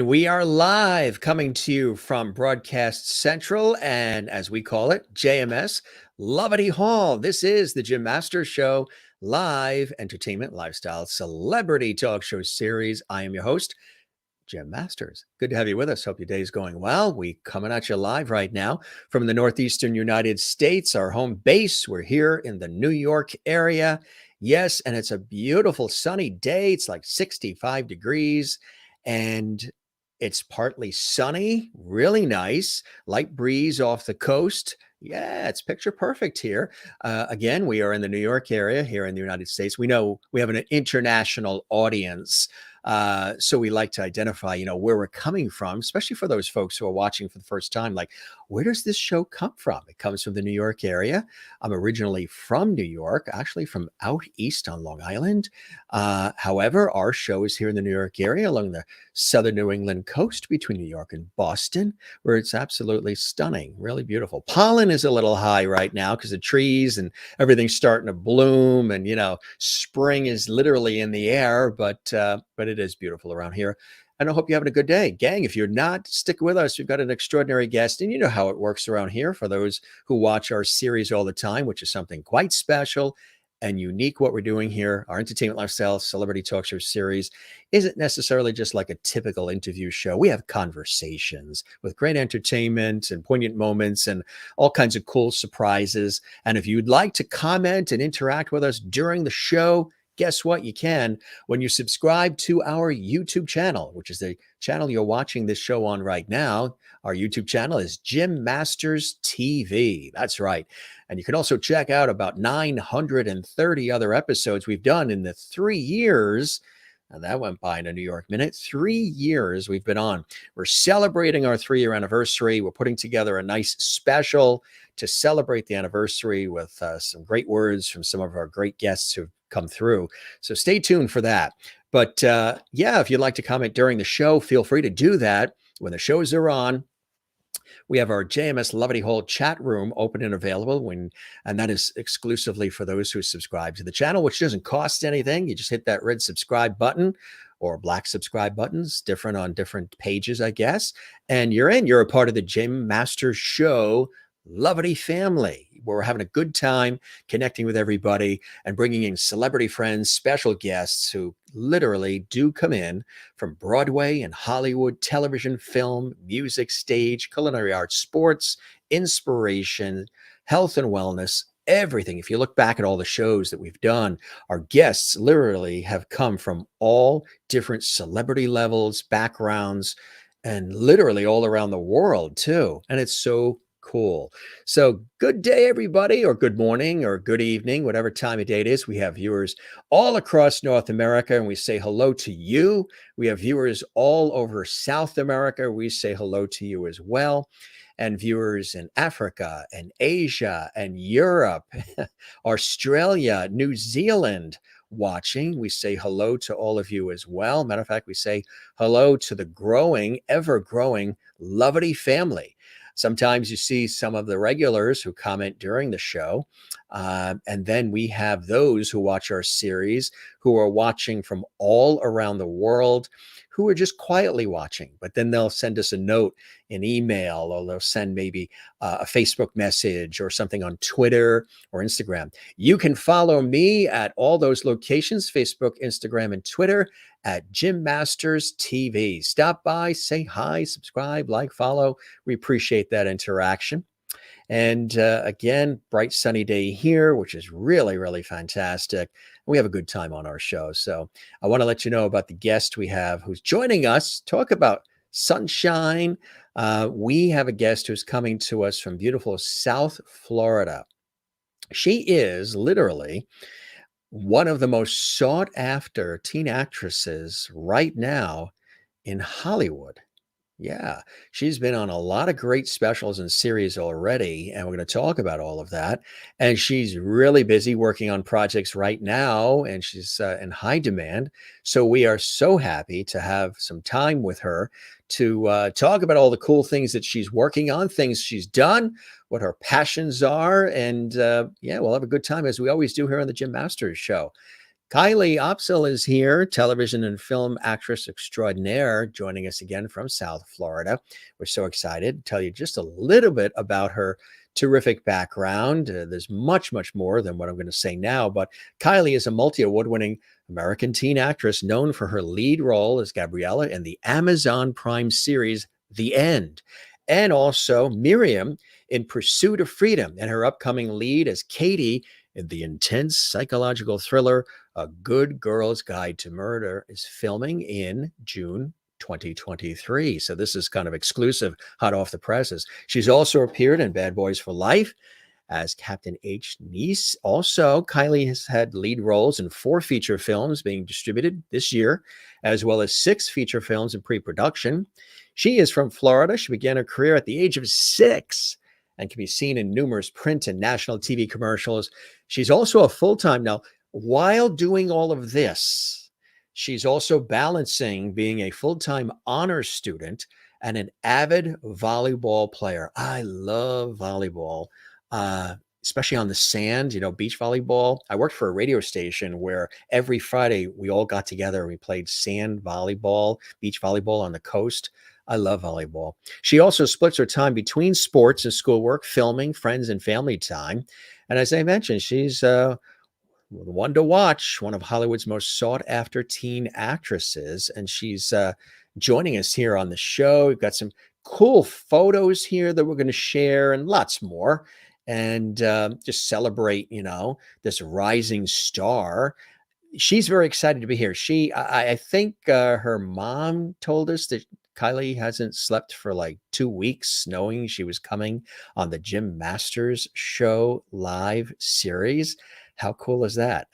And we are live coming to you from Broadcast Central and, as we call it, JMS Lovity Hall. This is the Jim Masters Show, live entertainment, lifestyle, celebrity talk show series. I am your host, Jim Masters. Good to have you with us. Hope your day is going well. We coming at you live right now from the Northeastern United States, our home base. We're here in the New York area. Yes, and it's a beautiful sunny day. It's like 65 degrees and it's partly sunny, really nice, light breeze off the coast. Yeah, it's picture perfect here. Again, we are in the New York area here in the United States. We know we have an international audience. So we like to identify, where we're coming from, especially for those folks who are watching for the first time. Like, where does this show come from? It comes from the New York area. I'm originally from New York, actually from out east on Long Island. However, our show is here in the New York area along the southern New England coast between New York and Boston, where it's absolutely stunning, really beautiful. Pollen is a little high right now because the trees and everything's starting to bloom, and spring is literally in the air, but it is beautiful around here. And I hope you're having a good day. Gang, if you're not, stick with us. We've got an extraordinary guest, and you know how it works around here for those who watch our series all the time, which is something quite special and unique. What we're doing here, our entertainment, lifestyle, celebrity talk show series, isn't necessarily just like a typical interview show. We have conversations with great entertainment and poignant moments and all kinds of cool surprises. And if you'd like to comment and interact with us during the show, guess what? You can when you subscribe to our YouTube channel, which is the channel you're watching this show on right now. Our YouTube channel is Jim Masters TV. That's right. And you can also check out about 930 other episodes we've done in the 3 years. And that went by in a New York minute. 3 years we've been on. We're celebrating our 3-year anniversary. We're putting together a nice special to celebrate the anniversary with some great words from some of our great guests who've come through. So stay tuned for that. But if you'd like to comment during the show, feel free to do that. When the shows are on, we have our JMS Lovity Hall chat room open and available, and that is exclusively for those who subscribe to the channel, which doesn't cost anything. You just hit that red subscribe button or black subscribe buttons, different on different pages, I guess. And you're in. You're a part of the Jim Masters Show Lovity family. We're having a good time connecting with everybody and bringing in celebrity friends, special guests who literally do come in from Broadway and Hollywood, television, film, music, stage, culinary arts, sports, inspiration, health and wellness, everything. If you look back at all the shows that we've done, our guests literally have come from all different celebrity levels, backgrounds, and literally all around the world too. And it's so cool. So good day, everybody, or good morning or good evening, whatever time of day it is. We have viewers all across North America, and we say hello to you. We have viewers all over South America. We say hello to you as well. And viewers in Africa and Asia and Europe, Australia, New Zealand watching. We say hello to all of you as well. Matter of fact, we say hello to the growing, ever-growing Lovity family. Sometimes you see some of the regulars who comment during the show. And then we have those who watch our series who are watching from all around the world, who are just quietly watching. But then they'll send us a note, an email, or they'll send maybe a Facebook message or something on Twitter or Instagram. You can follow me at all those locations, Facebook, Instagram, and Twitter at Jim Masters TV. Stop by, say hi, subscribe, like, follow. We appreciate that interaction. And again, bright sunny day here, which is really, really fantastic. We have a good time on our show. So I want to let you know about the guest we have who's joining us. Talk about sunshine. We have a guest who's coming to us from beautiful South Florida. She is literally one of the most sought after teen actresses right now in Hollywood. Yeah, she's been on a lot of great specials and series already, and we're going to talk about all of that. And she's really busy working on projects right now, and she's in high demand. So we are so happy to have some time with her to talk about all the cool things that she's working on, things she's done, what her passions are. And we'll have a good time as we always do here on the Jim Masters Show. Kiley Opsal is here, television and film actress extraordinaire, joining us again from South Florida. We're so excited to tell you just a little bit about her terrific background. There's much, much more than what I'm going to say now, but Kiley is a multi-award winning American teen actress known for her lead role as Gabriella in the Amazon Prime series The End, and also Miriam in Pursuit of Freedom, and her upcoming lead as Katie in the intense psychological thriller A Good Girl's Guide to Murder is filming in June 2023. So this is kind of exclusive, hot off the presses. She's also appeared in Bad Boys for Life as Captain H. Niece. Also, Kylie has had lead roles in 4 feature films being distributed this year, as well as 6 feature films in pre-production. She is from Florida. She began her career at the age of 6 and can be seen in numerous print and national TV commercials. She's also a full-time now. While doing all of this, she's also balancing being a full-time honors student and an avid volleyball player. I love volleyball, especially on the sand, beach volleyball. I worked for a radio station where every Friday we all got together and we played sand volleyball, beach volleyball on the coast. I love volleyball. She also splits her time between sports and schoolwork, filming, friends, and family time. And as I mentioned, she's one to watch, one of Hollywood's most sought after teen actresses. And she's joining us here on the show. We've got some cool photos here that we're going to share and lots more. And just celebrate, this rising star. She's very excited to be here. I think her mom told us that Kylie hasn't slept for like 2 weeks, knowing she was coming on the Jim Masters Show live series. How cool is that?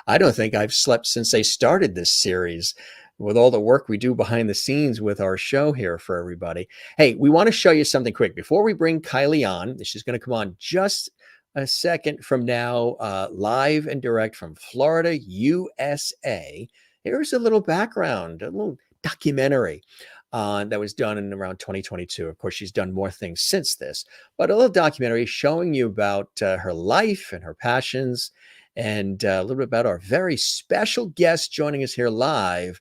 I don't think I've slept since they started this series with all the work we do behind the scenes with our show here for everybody. Hey, we want to show you something quick before we bring Kylie on. She's going to come on just a second from now, live and direct from Florida, USA. Here's a little background, a little documentary that was done in around 2022. Of course, she's done more things since this, but a little documentary showing you about her life and her passions, and a little bit about our very special guest joining us here live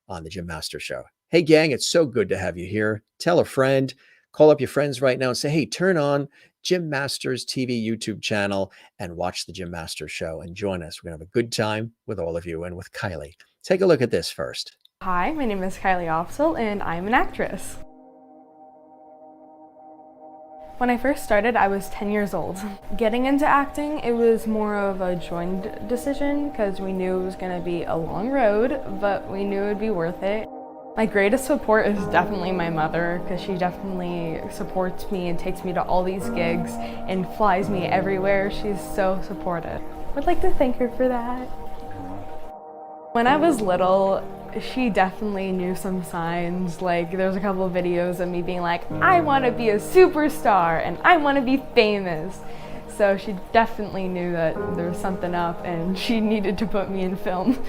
on the Jim Master Show. Hey, gang, it's so good to have you here. Tell a friend, call up your friends right now and say, hey, turn on Jim Masters TV YouTube channel and watch the Jim Master Show and join us. We're going to have a good time with all of you and with Kylie. Take a look at this first. Hi, my name is Kiley Opsal and I'm an actress. When I first started, I was 10 years old. Getting into acting, it was more of a joined decision because we knew it was going to be a long road, but we knew it would be worth it. My greatest support is definitely my mother, because she definitely supports me and takes me to all these gigs and flies me everywhere. She's so supportive. I'd like to thank her for that. When I was little, she definitely knew some signs. Like, there was a couple of videos of me being like, I want to be a superstar and I want to be famous. So she definitely knew that there was something up and she needed to put me in film.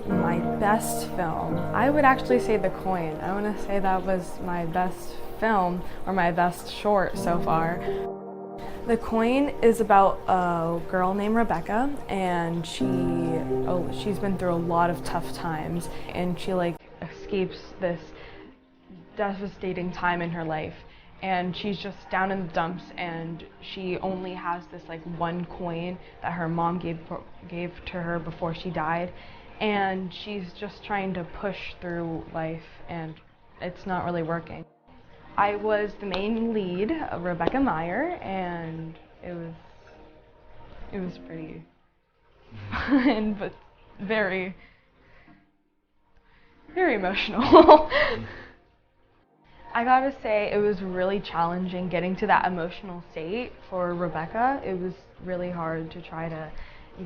My best film, I would actually say The Coin. I want to say that was my best film or my best short so far. The Coin is about a girl named Rebecca, and she's been through a lot of tough times, and she escapes this devastating time in her life, and she's just down in the dumps, and she only has this one coin that her mom gave to her before she died, and she's just trying to push through life, and it's not really working. I was the main lead, Rebecca Meyer, and it was pretty fun, but very, very emotional. I gotta say, it was really challenging getting to that emotional state for Rebecca. It was really hard to try to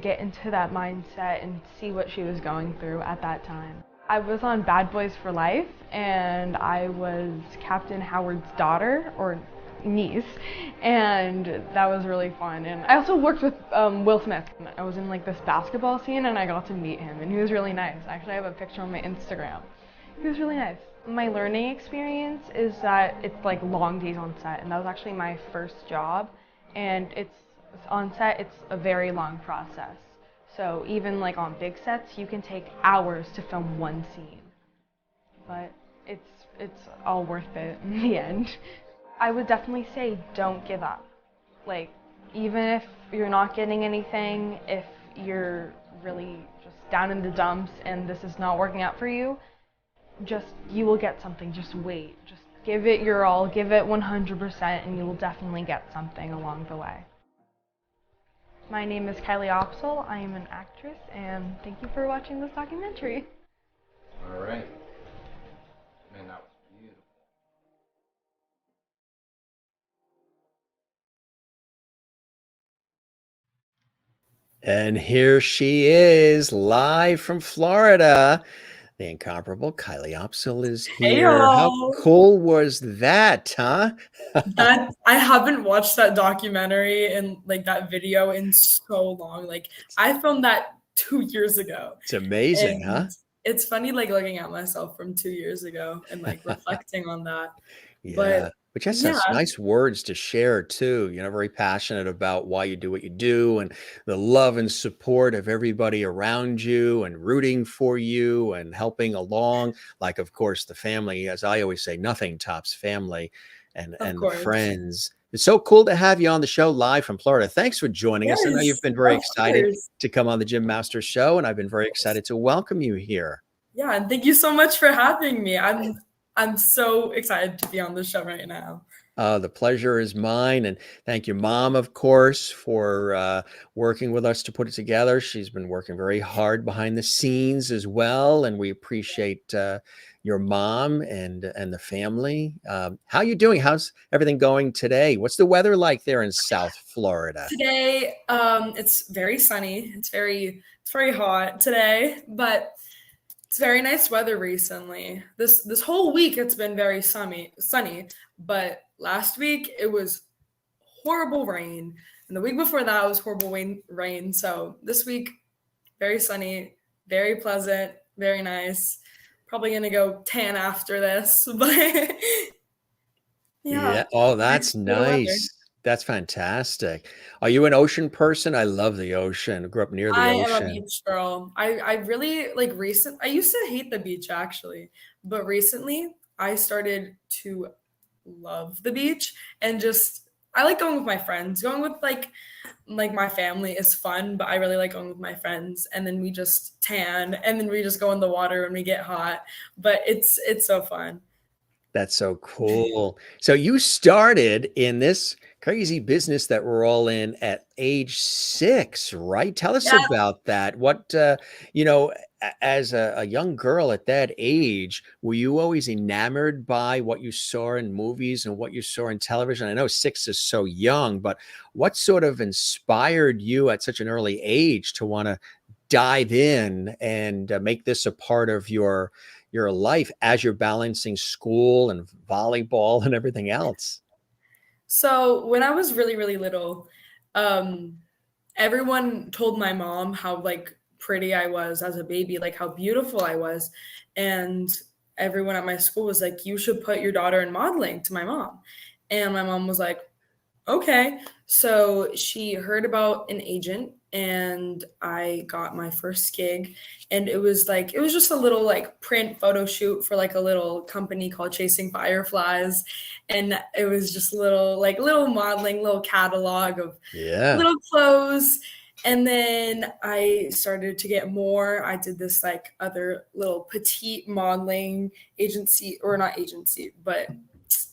get into that mindset and see what she was going through at that time. I was on Bad Boys for Life, and I was Captain Howard's daughter, or niece, and that was really fun. And I also worked with Will Smith. I was in this basketball scene, and I got to meet him, and he was really nice. Actually, I have a picture on my Instagram. He was really nice. My learning experience is that it's long days on set, and that was actually my first job, and it's on set, it's a very long process. So even like on big sets, you can take hours to film one scene. But it's all worth it in the end. I would definitely say don't give up. Like, even if you're not getting anything, if you're really just down in the dumps and this is not working out for you, you will get something. Just wait. Just give it your all, give it 100%, and you will definitely get something along the way. My name is Kiley Opsal. I am an actress, and thank you for watching this documentary. All right. Man, that was beautiful. And here she is, live from Florida. The incomparable Kiley Opsal is Hey here. How y'all. cool was that, huh? That I haven't watched that documentary and like that video in so long. Like I filmed that 2 years ago. It's amazing, huh? And it's funny like looking at myself from 2 years ago and like reflecting on that. Yeah, But which has yeah, such nice words to share too. Very passionate about why you do what you do and the love and support of everybody around you and rooting for you and helping along. Like, of course, the family, as I always say, nothing tops family and of the course. friends. It's so cool to have you on the show live from Florida. Thanks for joining us. I know you've Yes, been very of excited course. to come on the Gym Master Show, and I've been very excited to welcome you here. Yeah, and thank you so much for having me. I'm so excited to be on the show right now. The pleasure is mine. And thank your mom, of course, for working with us to put it together. She's been working very hard behind the scenes as well. And we appreciate your mom and the family. How you doing? How's everything going today? What's the weather like there in South Florida? Today, it's very sunny. It's very hot today, but it's very nice weather recently. This whole week it's been very sunny, but last week it was horrible rain, and the week before that was horrible rain. So this week, very sunny, very pleasant, very nice. Probably gonna go tan after this, but Yeah. yeah. Oh, Nice that's for the weather. nice. That's fantastic. Are you an ocean person? I love the ocean. I grew up near the I am a ocean. beach girl. I really like I used to hate the beach actually, but recently I started to love the beach and just I like going with my friends. Going with like my family is fun, but I really like going with my friends and then we just tan and then we just go in the water when we get hot. But it's so fun. That's so cool. So you started in this crazy business that we're all in at age 6, right? Tell us Yeah. about that. What, as a young girl at that age, were you always enamored by what you saw in movies and what you saw in television? I know 6 is so young, but what sort of inspired you at such an early age to want to dive in and make this a part of your life as you're balancing school and volleyball and everything else? So when I was really little, um, everyone told my mom how like pretty I was as a baby, like how beautiful I was. And everyone at my school was like, you should put your daughter in modeling to my mom. And my mom was like, okay. So she heard about an agent and I got my first gig and it was just a little like print photo shoot for like a little company called Chasing Fireflies and it was just little modeling, little catalog of Yeah. little clothes. And then I started to get more. I did this like other little petite modeling agency or not agency, but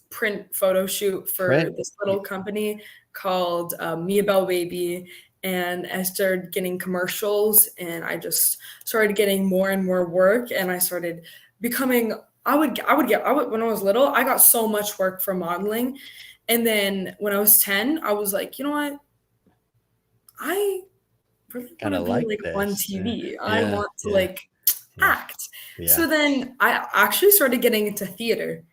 print photo shoot for Print. this little company called Mia Bell Baby. And I started getting commercials and I just started getting more and more work. And I started becoming, when I was little, I got so much work for modeling. And then when I was 10, I was like, you know what? I really want Kinda to be like like on this. TV. I Yeah, want to yeah, like yeah, act. So yeah. then I actually started getting into theater.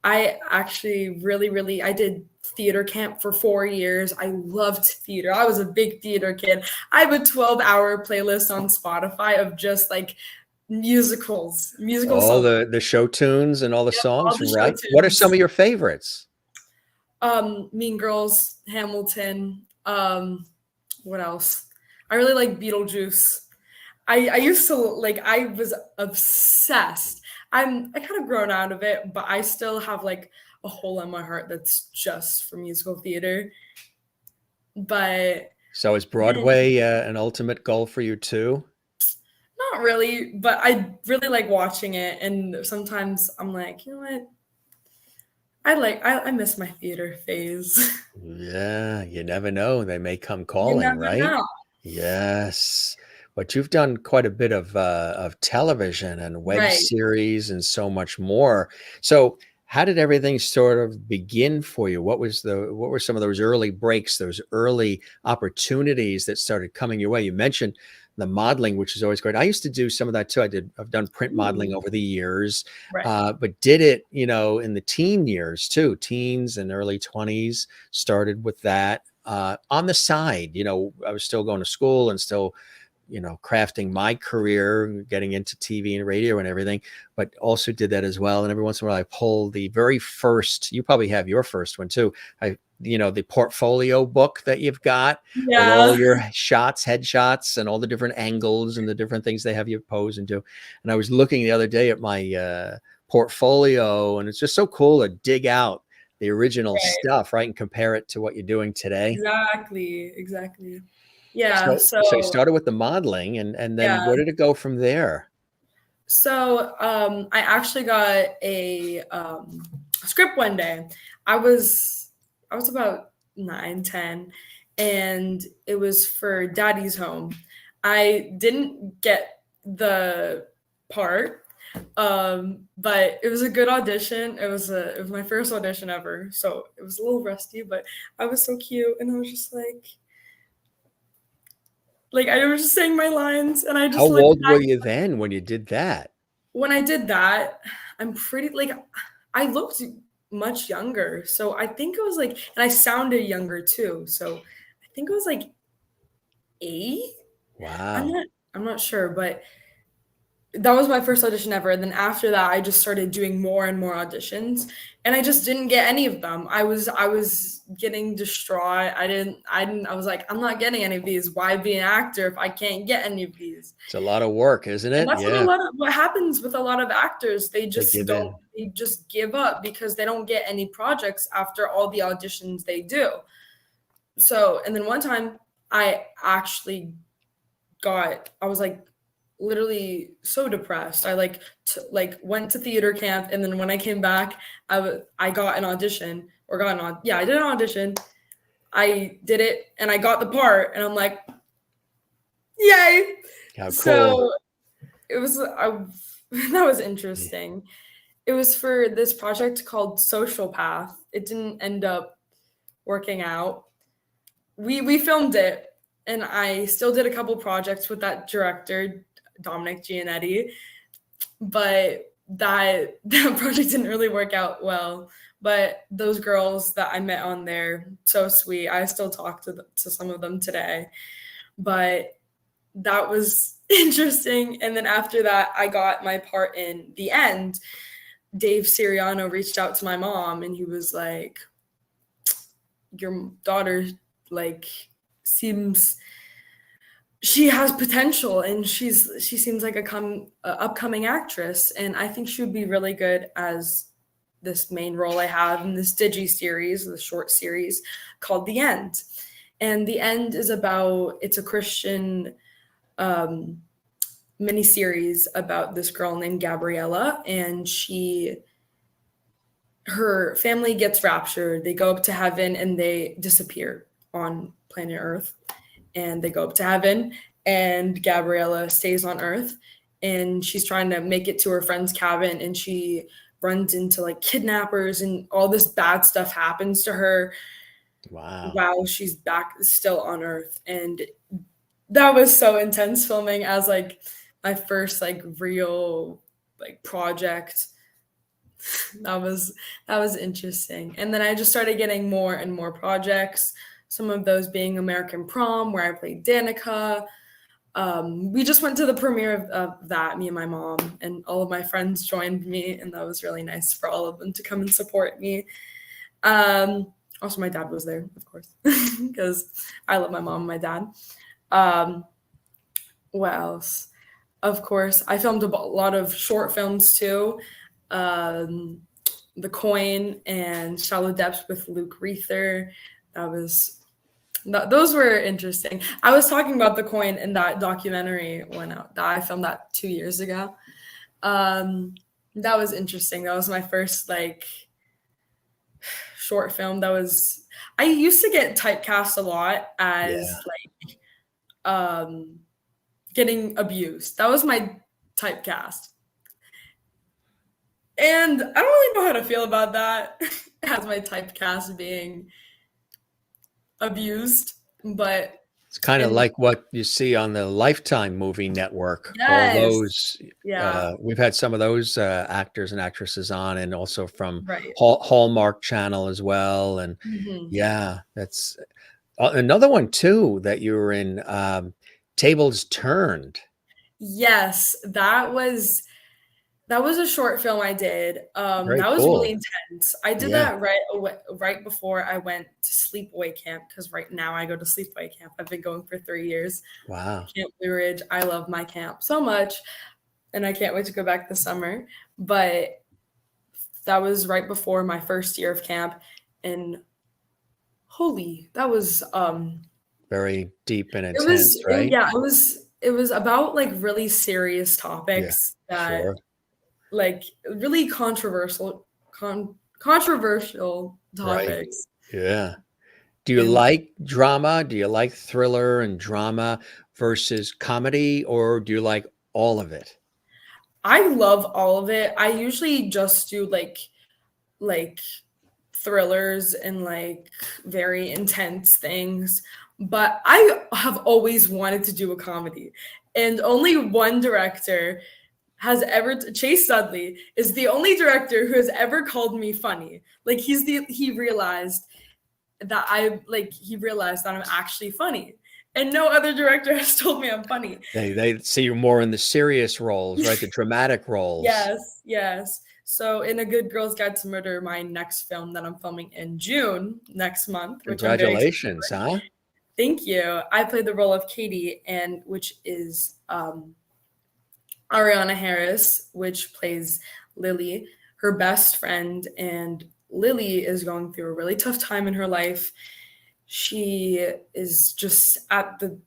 I actually really I did theater camp for 4 years. I loved theater. I was a big theater kid. I have a 12-hour playlist on Spotify of just like musical All songs. the show tunes and all the Yep, all songs, the show right? What are some tunes. of your favorites? Mean Girls, Hamilton, what else? I really like Beetlejuice. I used to like I was obsessed. I kind of grown out of it, but I still have like a hole in my heart that's just for musical theater. But So is yeah, Broadway an ultimate goal for you too? not really, but I really like watching it, and sometimes I'm like, you know what? I miss my theater phase. Yeah, you never know. They may come You calling, never right? know. Yes. But you've done quite a bit of television and web Right. series and so much more. So how did everything sort of begin for you? What were some of those early breaks, those early opportunities that started coming your way? You mentioned the modeling, which is always great. I used to do some of that too. I've done print modeling Ooh, over the years, right. but did it, in the teen years too, teens and early 20s, started with that on the side. I was still going to school and still crafting my career, getting into TV and radio and everything, but also did that as well. And every once in a while I pull the very first, you probably have your first one too. The portfolio book that you've got with all Yeah. your shots, headshots, and all the different angles and the different things they have you pose and do. And I was looking the other day at my portfolio, and it's just so cool to dig out the original Right. stuff, right? And compare it to what you're doing today. Exactly. Exactly. Yeah. So you started with the modeling, and then Yeah. where did it go from there? I actually got a script one day. I was about 9, 10, and it was for Daddy's Home. I didn't get the part, but it was a good audition. It was my first audition ever, so it was a little rusty, but I was so cute, and I was just like I was just saying my lines, and I How just like old were you then when you did that? when I did that, I'm pretty like I looked much younger. So I think it was like and I sounded younger too. So I think it was like 8. I'm Wow. not I'm not sure, but that was my first audition ever. And then after that, I just started doing more and more auditions, and I just didn't get any of them. I was getting distraught. I was like, I'm not getting any of these. Why be an actor if I can't get any of these? It's a lot of work, isn't And it? that's Yeah. what happens with a lot of actors. They give in. They just give up because they don't get any projects after all the auditions they do. So, and then one time I actually I was like literally so depressed. I went to theater camp, and then when I came back, I got an audition or got an yeah, I did an audition. I did it and I got the part, and I'm like, yay. How cool. So that was interesting. It was for this project called Social Path. It didn't end up working out. We filmed it, and I still did a couple projects with that director, Dominic Gianetti, but that project didn't really work out well. But those girls that I met on there, so sweet. I still talk to some of them today. But that was interesting. And then after that, I got my part in The End. Dave Siriano reached out to my mom, and he was like, your daughter like seems she has potential, and she seems like a upcoming actress, and I think she would be really good as this main role I have in this digi series, the short series called The End. And The End is it's a Christian miniseries about this girl named Gabriella, and her family gets raptured. They go up to heaven and they disappear on planet Earth. And they go up to heaven, and Gabriella stays on Earth, and she's trying to make it to her friend's cabin, and she runs into like kidnappers, and all this bad stuff happens to her Wow. while she's back still on Earth. And that was so intense filming as like my first like real like project. That was interesting. And then I just started getting more and more projects, some of those being American Prom, where I played Danica. We just went to the premiere of that, me and my mom, and all of my friends joined me, and that was really nice for all of them to come and support me. Also, my dad was there, of course, because I love my mom and my dad. Um, what else? Of course, I filmed a lot of short films too. Um, The Coin and Shallow Depths with Luke Reether. Those were interesting. I was talking about The Coin in that documentary that I filmed that 2 years ago. That was interesting. That was my first like short film. I used to get typecast a lot as like getting abused. That was my typecast. And I don't really know how to feel about that as my typecast being abused, but It's kind of like what you see on the Lifetime movie network. All yes, those, yeah, we've had some of those actors and actresses on, and also from right. Hallmark Channel as well. And Mhm. yeah, that's another one too that you were in, Tables Turned. Yes, that was a short film I did. Very That was really cool. intense. I did Yeah. that right before I went to sleepaway camp because right now I go to sleepaway camp. I've been going for 3 years. Wow. Camp Blue Ridge. I love my camp so much, and I can't wait to go back this summer. But that was right before my first year of camp, and that was Very deep and it intense, right? yeah, it was about like really serious Yeah, topics that sure. like really controversial Right. topics. Yeah. Do you And like drama? Do you like thriller and drama versus comedy, or do you like all of it? I love all of it. I usually just do like thrillers and like very intense things, but I have always wanted to do a comedy. And only one director Chase Dudley is the only director who has ever called me funny. Like he realized that I'm actually funny. And no other director has told me I'm funny. They see you more in the serious roles, right? The dramatic roles. Yes. So in A Good Girl's Guide to Murder, my next film that I'm filming in June next month, which I'm very excited Congratulations, for. huh? Thank you. I played the role of Katie, and which is Ariana Harris, which plays Lily, her best friend, and Lily is going through a really tough time in her life. She is just at the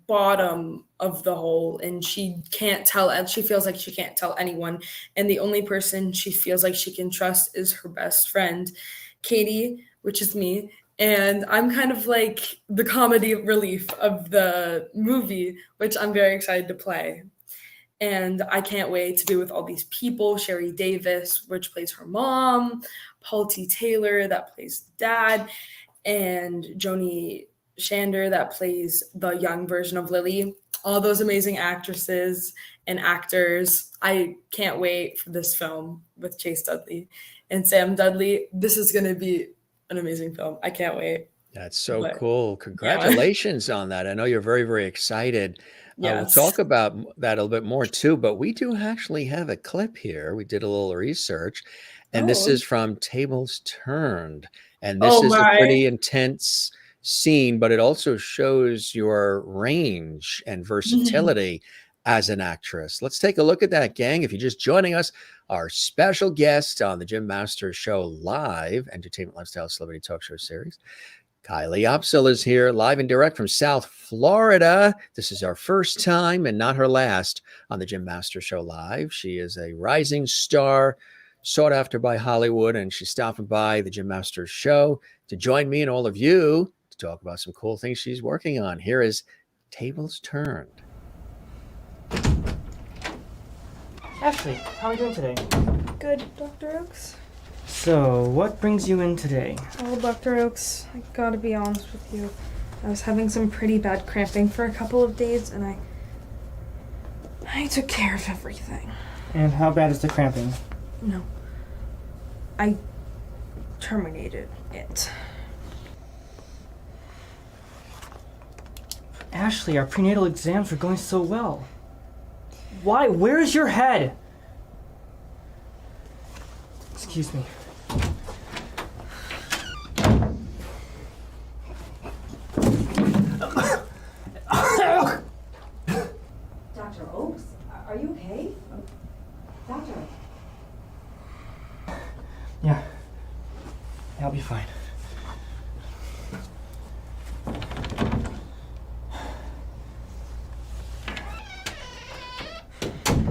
bottom of the hole, and she feels like she can't tell anyone, and the only person she feels like she can trust is her best friend, Katie, which is me. And I'm kind of like the comedy relief of the movie, which I'm very excited to play. And I can't wait to be with all these people. Sherry Davis, which plays her mom, Paul T. Taylor, that plays dad, and Joni Shander, that plays the young version of Lily. All those amazing actresses and actors. I can't wait for this film with Chase Dudley and Sam Dudley. This is going to be an amazing film. I can't wait. That's so But cool. yeah, Congratulations on that. I know you're very, very excited. We'll yes. talk about that a little bit more too, but we do actually have a clip here. We did a little research, and this Oh, is from Tables Turned. And this oh is a my. pretty intense scene, but it also shows your range and Mhm. versatility as an actress. Let's take a look at that, gang. If you're just joining us, our special guest on the Jim Masters Show live entertainment, lifestyle, celebrity talk show series, Kiley Opsal, is here live and direct from South Florida. This is our first time and not her last on the Jim Masters Show live. She is a rising star, sought after by Hollywood, and she's stopping by the Jim Masters Show to join me and all of you to talk about some cool things she's working on. Here is Tables Turned. Ashley, how are you doing today? Good, Dr. Oaks. So, what brings you in today? Well, Dr. Oaks, I gotta be honest with you. I was having some pretty bad cramping for a couple of days, and I took care of everything. And how bad is the cramping? No. I terminated it. Ashley, our prenatal exams are going so well. Why? Where is your head? Excuse me. Yeah. I'll be fine.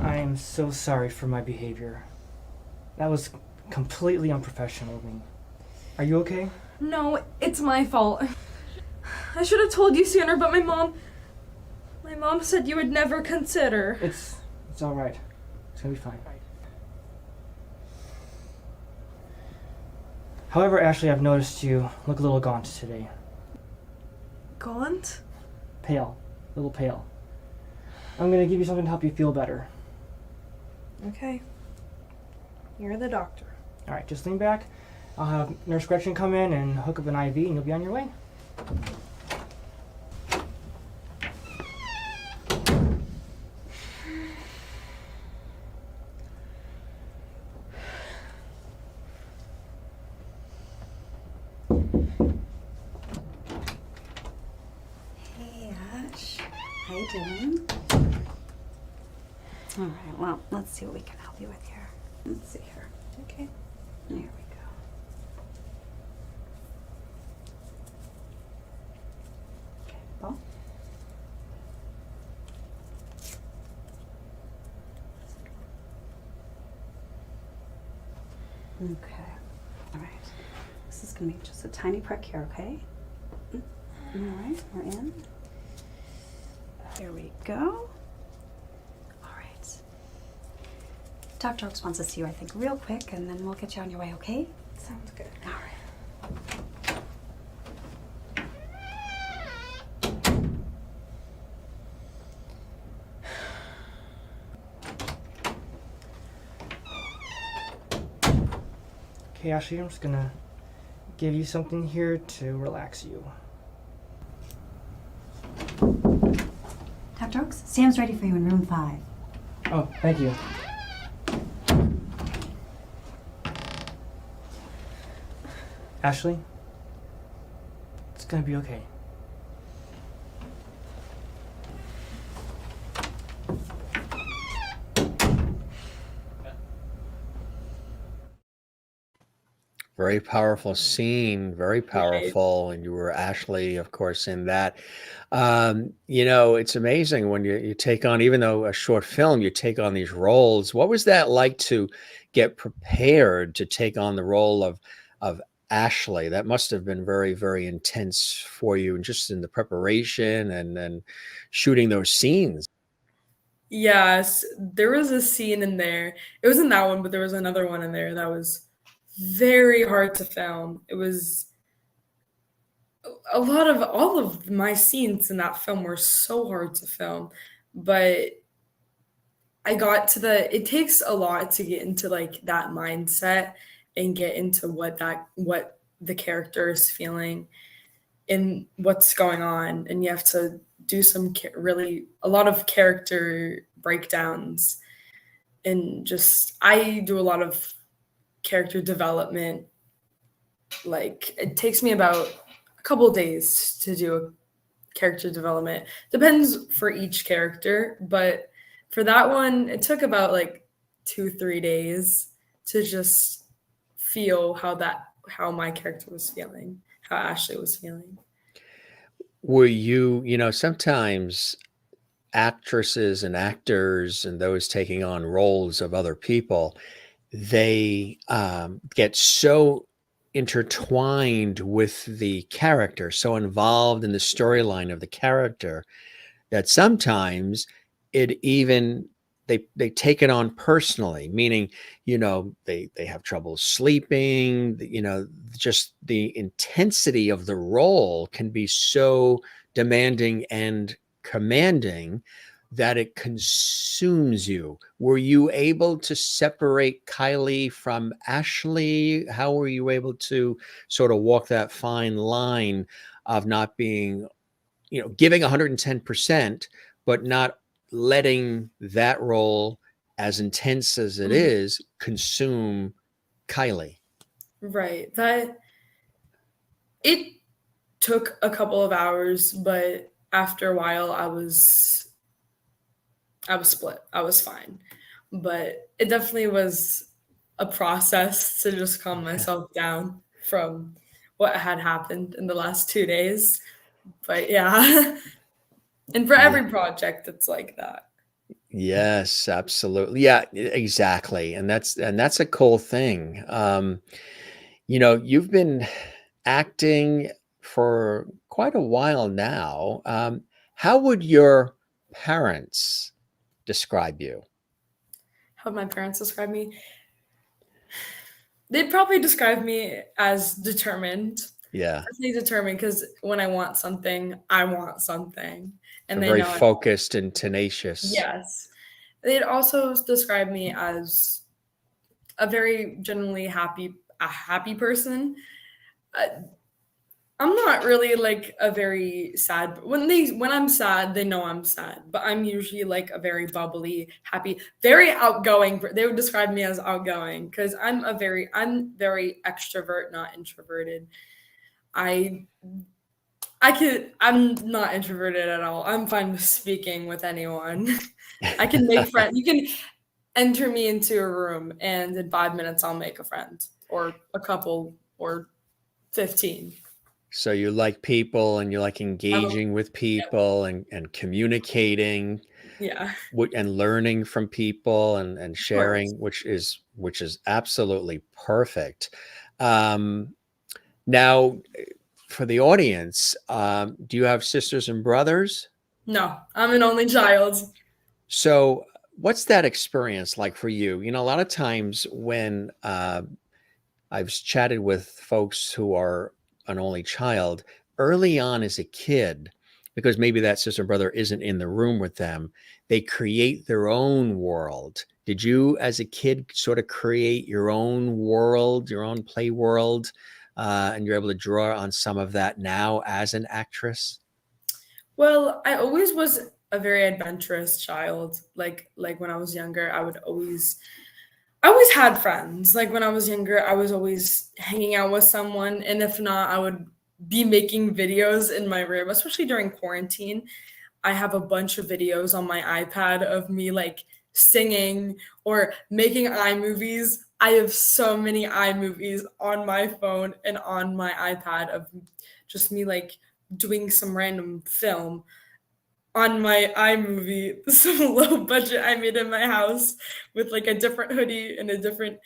I am so sorry for my behavior. That was completely unprofessional of me. Are you okay? No, it's my fault. I should have told you sooner, but my mom said you would never consider. It's all right. It's gonna be fine. However, Ashley, I've noticed you look a little gaunt today. Gaunt? Pale. A little pale. I'm gonna give you something to help you feel better. Okay. You're the doctor. All right, just lean back. I'll have Nurse Gretchen come in and hook up an IV, and you'll be on your way. Hey, Ash. How you doing? All right, well, let's see what we can help you with here. Let's see here. Okay. There we go. Okay, ball. Okay, all right. This is gonna be just a tiny prick here, okay? All right, we're in. Here we go. All right. Dr. Oaks wants to see you, I think, real quick, and then we'll get you on your way, okay? Sounds good. All right. Okay, Ashley, I'm just gonna give you something here to relax you. Dr. Oaks, Sam's ready for you in room 5. Oh, thank you. Ashley, it's gonna be okay. Very powerful scene, very powerful. And you were Ashley, of course, in that. It's amazing when you take on, even though a short film, you take on these roles. What was that like to get prepared to take on the role of Ashley? That must have been very, very intense for you, and just in the preparation and shooting those scenes. Yes, there was a scene in there. It wasn't that one, but there was another one in there that was very hard to film. It was all of my scenes in that film were so hard to film, but it takes a lot to get into like that mindset and get into what the character is feeling and what's going on, and you have to do a lot of character breakdowns, and just I do a lot of character development. Like, it takes me about a couple of days to do a character development. Depends for each character, but for that one, it took about like 2-3 days to just feel how my character was feeling, how Ashley was feeling. Were sometimes actresses and actors and those taking on roles of other people, they get so intertwined with the character, so involved in the storyline of the character, that sometimes they take it on personally, meaning, they have trouble sleeping, just the intensity of the role can be so demanding and commanding that it consumes you. Were you able to separate Kylie from Ashley? How were you able to sort of walk that fine line of not being, giving 110%, but not letting that role, as intense as it is, consume Kylie? Right. It took a couple of hours, but after a while I was split. I was fine. But it definitely was a process to just calm myself down from what had happened in the last 2 days. But yeah, and for Yeah. every project, it's like that. Yes, absolutely. Yeah, exactly. And that's a cool thing. You've been acting for quite a while now. How would your parents describe you? How my parents describe me? They'd probably describe me as determined. Yeah, Definitely determined because when I want something, I want something. so And they very know it. focused and tenacious. Yes. They'd also describe me as a very genuinely happy person. Uh, I'm not really like a very sad. When I'm sad, they know I'm sad. But I'm usually like a very bubbly, happy, very outgoing. They would describe me as outgoing because I'm very extrovert, not introverted. I I'm not introverted at all. I'm fine with speaking with anyone. I can make friends. You can enter me into a room and in 5 minutes I'll make a friend or a couple or 15. So you like people and you like I'm a, engaging with people and communicating yeah, and learning from people and of course. sharing, which is absolutely perfect. Um, Now, for the audience, do you have sisters and brothers? No, I'm an only child. So, what's that experience like for you? A lot of times when I've chatted with folks who are an only child early on as a kid, because maybe that sister or brother isn't in the room with them, they create their own world. Did you, as a kid, sort of create your own world, your own play world, and you're able to draw on some of that now as an actress? Well, I always was a very adventurous child. Like when I was younger, I always had friends. Like when I was younger, I was always hanging out with someone, and if not, I would be making videos in my room, especially during quarantine. I have a bunch of videos on my iPad of me like singing or making iMovies. I have so many iMovies on my phone and on my iPad of just me like doing some random film on my iMovie, some low budget I made in my house with like a different hoodie and a different,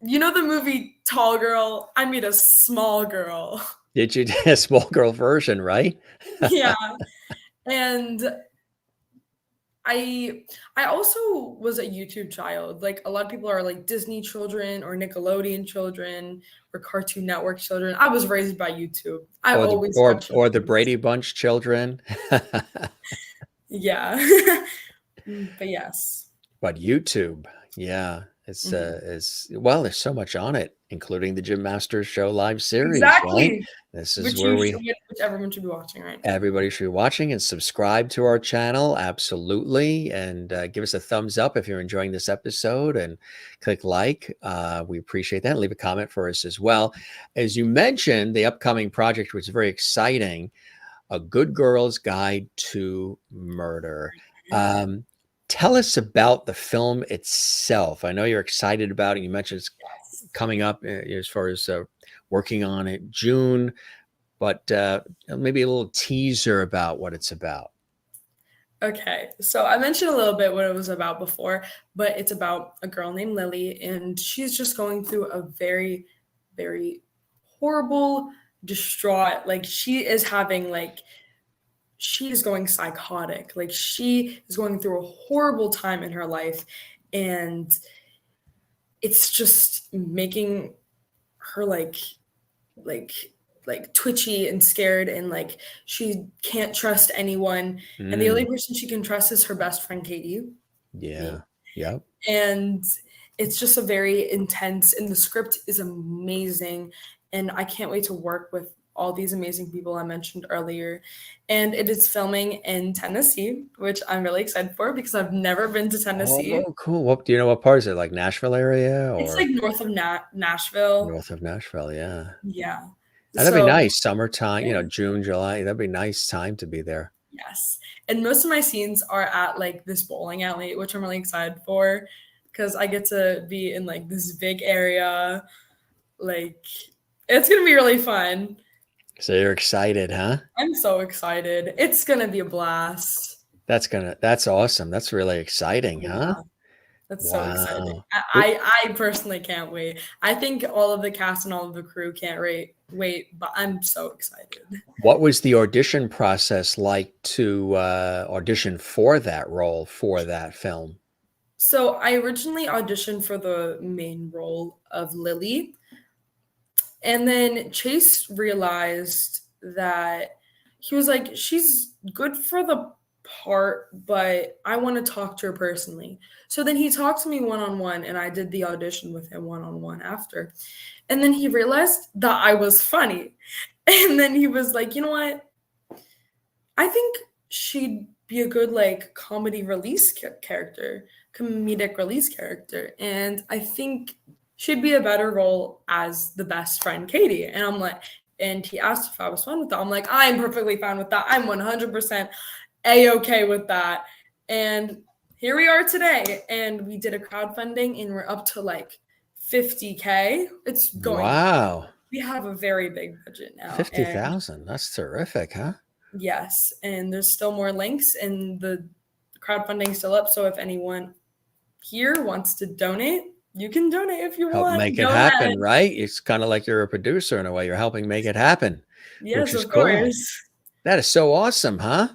the movie Tall Girl? I made a small girl. Did you do a small girl version, right? Yeah. And I also was a YouTube child. Like a lot of people are like Disney children or Nickelodeon children or Cartoon Network children. I was raised by YouTube. I Or the always or watched or the movies. Brady Bunch children. Yeah. But yes. But YouTube, yeah, it's Mhm. is well, there's so much on it, including the Jim Masters Show live series, right? Exactly. This is where Which everyone should be watching right now. everybody should be watching and subscribe to our channel, absolutely, and give us a thumbs up if you're enjoying this episode, and click like. We appreciate that. Leave a comment for us as well. As you mentioned, the upcoming project was very exciting. A Good Girl's Guide to Murder. Um, Tell us about the film itself. I know you're excited about it. You mentioned it's coming up as far as working on it June, but maybe a little teaser about what it's about. Okay, so I mentioned a little bit what it was about before, but it's about a girl named Lily, and she's just going through a very, very horrible, distraught, like she is going psychotic. Like she is going through a horrible time in her life, and it's just making her like twitchy and scared, and like she can't trust anyone, and the only Mm, person she can trust is her best friend Katie, yeah. me. Yep. And it's just a very intense, and the script is amazing, and I can't wait to work with all these amazing people I mentioned earlier. And it is filming in Tennessee, which I'm really excited for because I've never been to Tennessee. Oh, cool. What do you know? What part is it? Like Nashville area It's or like north of Nashville. north of Nashville? Yeah. Yeah. And that'd be So nice. Summertime, yeah. June, July. That'd be a nice time to be there. Yes. And most of my scenes are at like this bowling alley, which I'm really excited for. because I get to be in like this big area. Like, it's gonna be really fun. So you're excited, huh? I'm so excited. It's gonna be a blast. That's awesome. That's really exciting, huh? Yeah, that's so exciting. Wow. I personally can't wait. I think all of the cast and all of the crew can't wait, but I'm so excited. What was the audition process like to audition for that role for that film? So I originally auditioned for the main role of Lily, and then Chase realized that he was like, she's good for the part, but I want to talk to her personally. So then he talked to me one on one, and I did the audition with him one on one after. And then he realized that I was funny. And then he was like, you know what? I think she'd be a good like comedic release character. And I think she'd be a better role as the best friend Katie. And I'm like, and he asked if I was fine with that. I'm like, I'm perfectly fine with that. I'm 100% a-okay with that. And here we are today. And we did a crowdfunding and we're up to like 50K. It's going. Wow. We have a very big budget now. 50,000. That's terrific, huh? Yes. And there's still more links and the crowdfunding still up. So if anyone here wants to donate, you can donate if you Help want. make it Go happen, ahead. right? It's kind of like you're a producer in a way. You're helping make it happen. Yes, is of cool. course. That is so awesome, huh?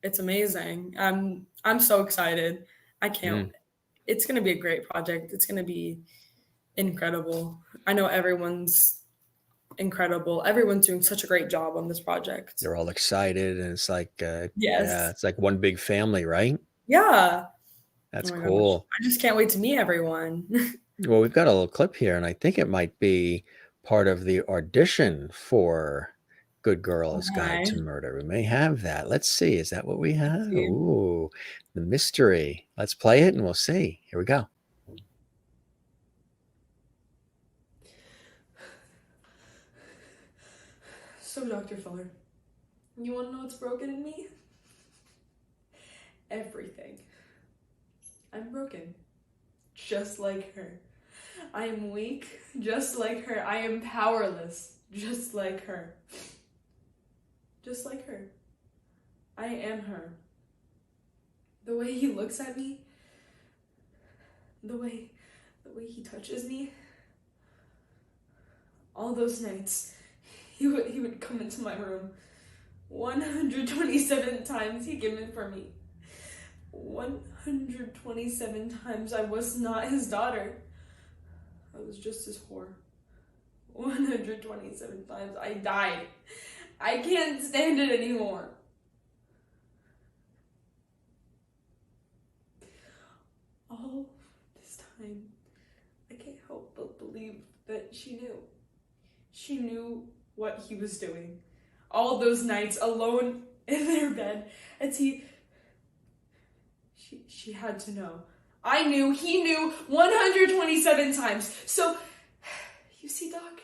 It's amazing. I'm so excited. I can't. It's gonna be a great project. It's gonna be incredible. I know everyone's incredible. Everyone's doing such a great job on this project. They're all excited, and it's like, Yes. yeah, it's like one big family, right? Yeah. That's Oh my cool. gosh. I just can't wait to meet everyone. Well, we've got a little clip here, and I think it might be part of the audition for Good Girl's Guide to Okay. Murder. We may have that. Let's see. Is that what we have? see. Ooh, the mystery. Let's play it and we'll see. Here we go. So, Dr. Fuller, you want to know what's broken in me? Everything. I'm broken. Just like her. I am weak, just like her. I am powerless, just like her. Just like her. I am her. The way he looks at me, the way he touches me, all those nights, he would come into my room 127 times he'd given for me. 127 times I was not his daughter. I was just his whore. 127 times I died. I can't stand it anymore. All this time, I can't help but believe that she knew. She knew what he was doing. All those nights alone in their bed, as she had to know. I knew, he knew 127 times. So, you see, Doc,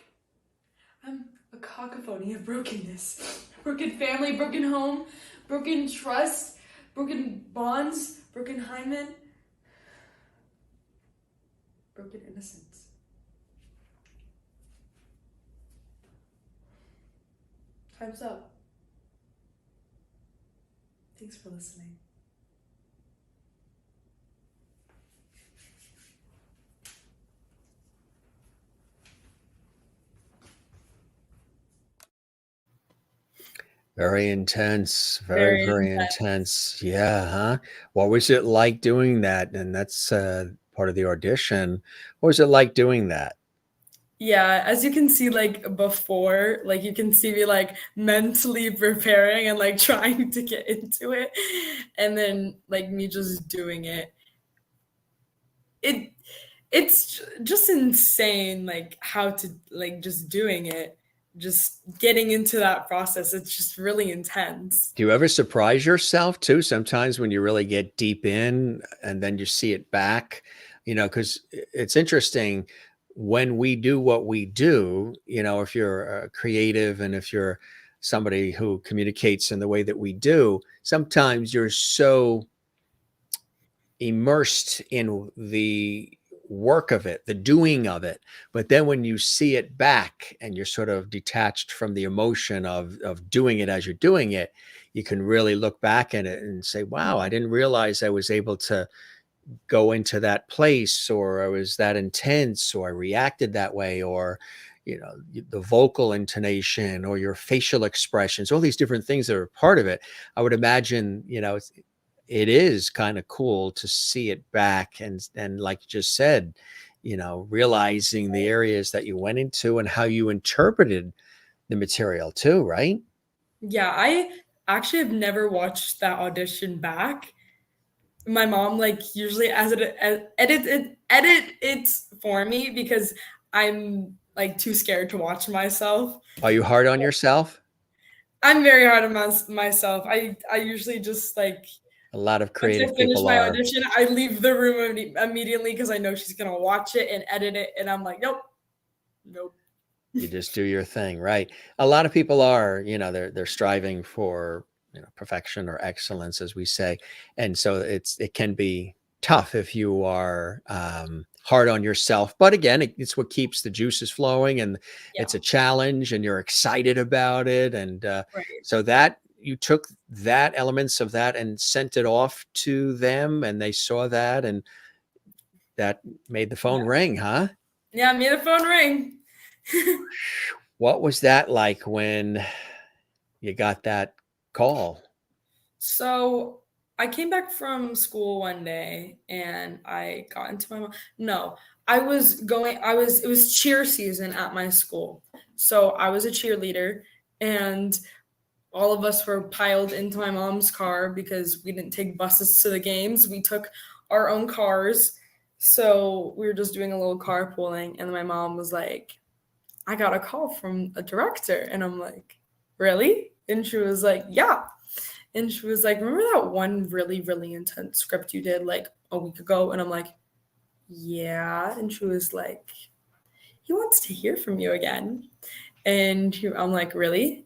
I'm a cacophony of brokenness. Broken family, broken home, broken trust, broken bonds, broken hymen, broken innocence. Time's up. Thanks for listening. Very intense. Very intense. Yeah, huh? What was it like doing that? And that's part of the audition. What was it like doing that? Yeah, as you can see, like before, like you can see me like mentally preparing and like trying to get into it, and then like me just doing it. It's just insane, like how to like just doing it, just getting into that process. It's just really intense. Do you ever surprise yourself too? Sometimes when you really get deep in and then you see it back, because it's interesting when we do what we do, if you're a creative and if you're somebody who communicates in the way that we do, sometimes you're so immersed in the work of it, the doing of it. But then when you see it back and you're sort of detached from the emotion of doing it as you're doing it, you can really look back at it and say, wow, I didn't realize I was able to go into that place, or I was that intense, or I reacted that way, or the vocal intonation or your facial expressions, all these different things that are part of it. I would imagine, it is kind of cool to see it back and like you just said, realizing the areas that you went into and how you interpreted the material too, right? Yeah, I actually have never watched that audition back. My mom like usually edit it for me because I'm like too scared to watch myself. Are you hard on yourself? I'm very hard on myself. I usually just like A lot of once I creative finish people my are. audition, I leave the room immediately because I know she's gonna watch it and edit it, and I'm like, nope, nope. You just do your thing, right? A lot of people are, they're striving for, perfection or excellence, as we say. And so it can be tough if you are hard on yourself. But again, it's what keeps the juices flowing, and Yeah, it's a challenge and you're excited about it. And right. so that you took that elements of that and sent it off to them, and they saw that, and that made the phone ring, huh? Yeah, I made a phone ring. What was that like when you got that call? So I came back from school one day and I got into my no, it was cheer season at my school. So I was a cheerleader and all of us were piled into my mom's car because we didn't take buses to the games. We took our own cars. So we were just doing a little carpooling and my mom was like, I got a call from a director. And I'm like, really? And she was like, yeah. And she was like, remember that one really, really intense script you did like a week ago? And I'm like, yeah. And she was like, he wants to hear from you again. And I'm like, really?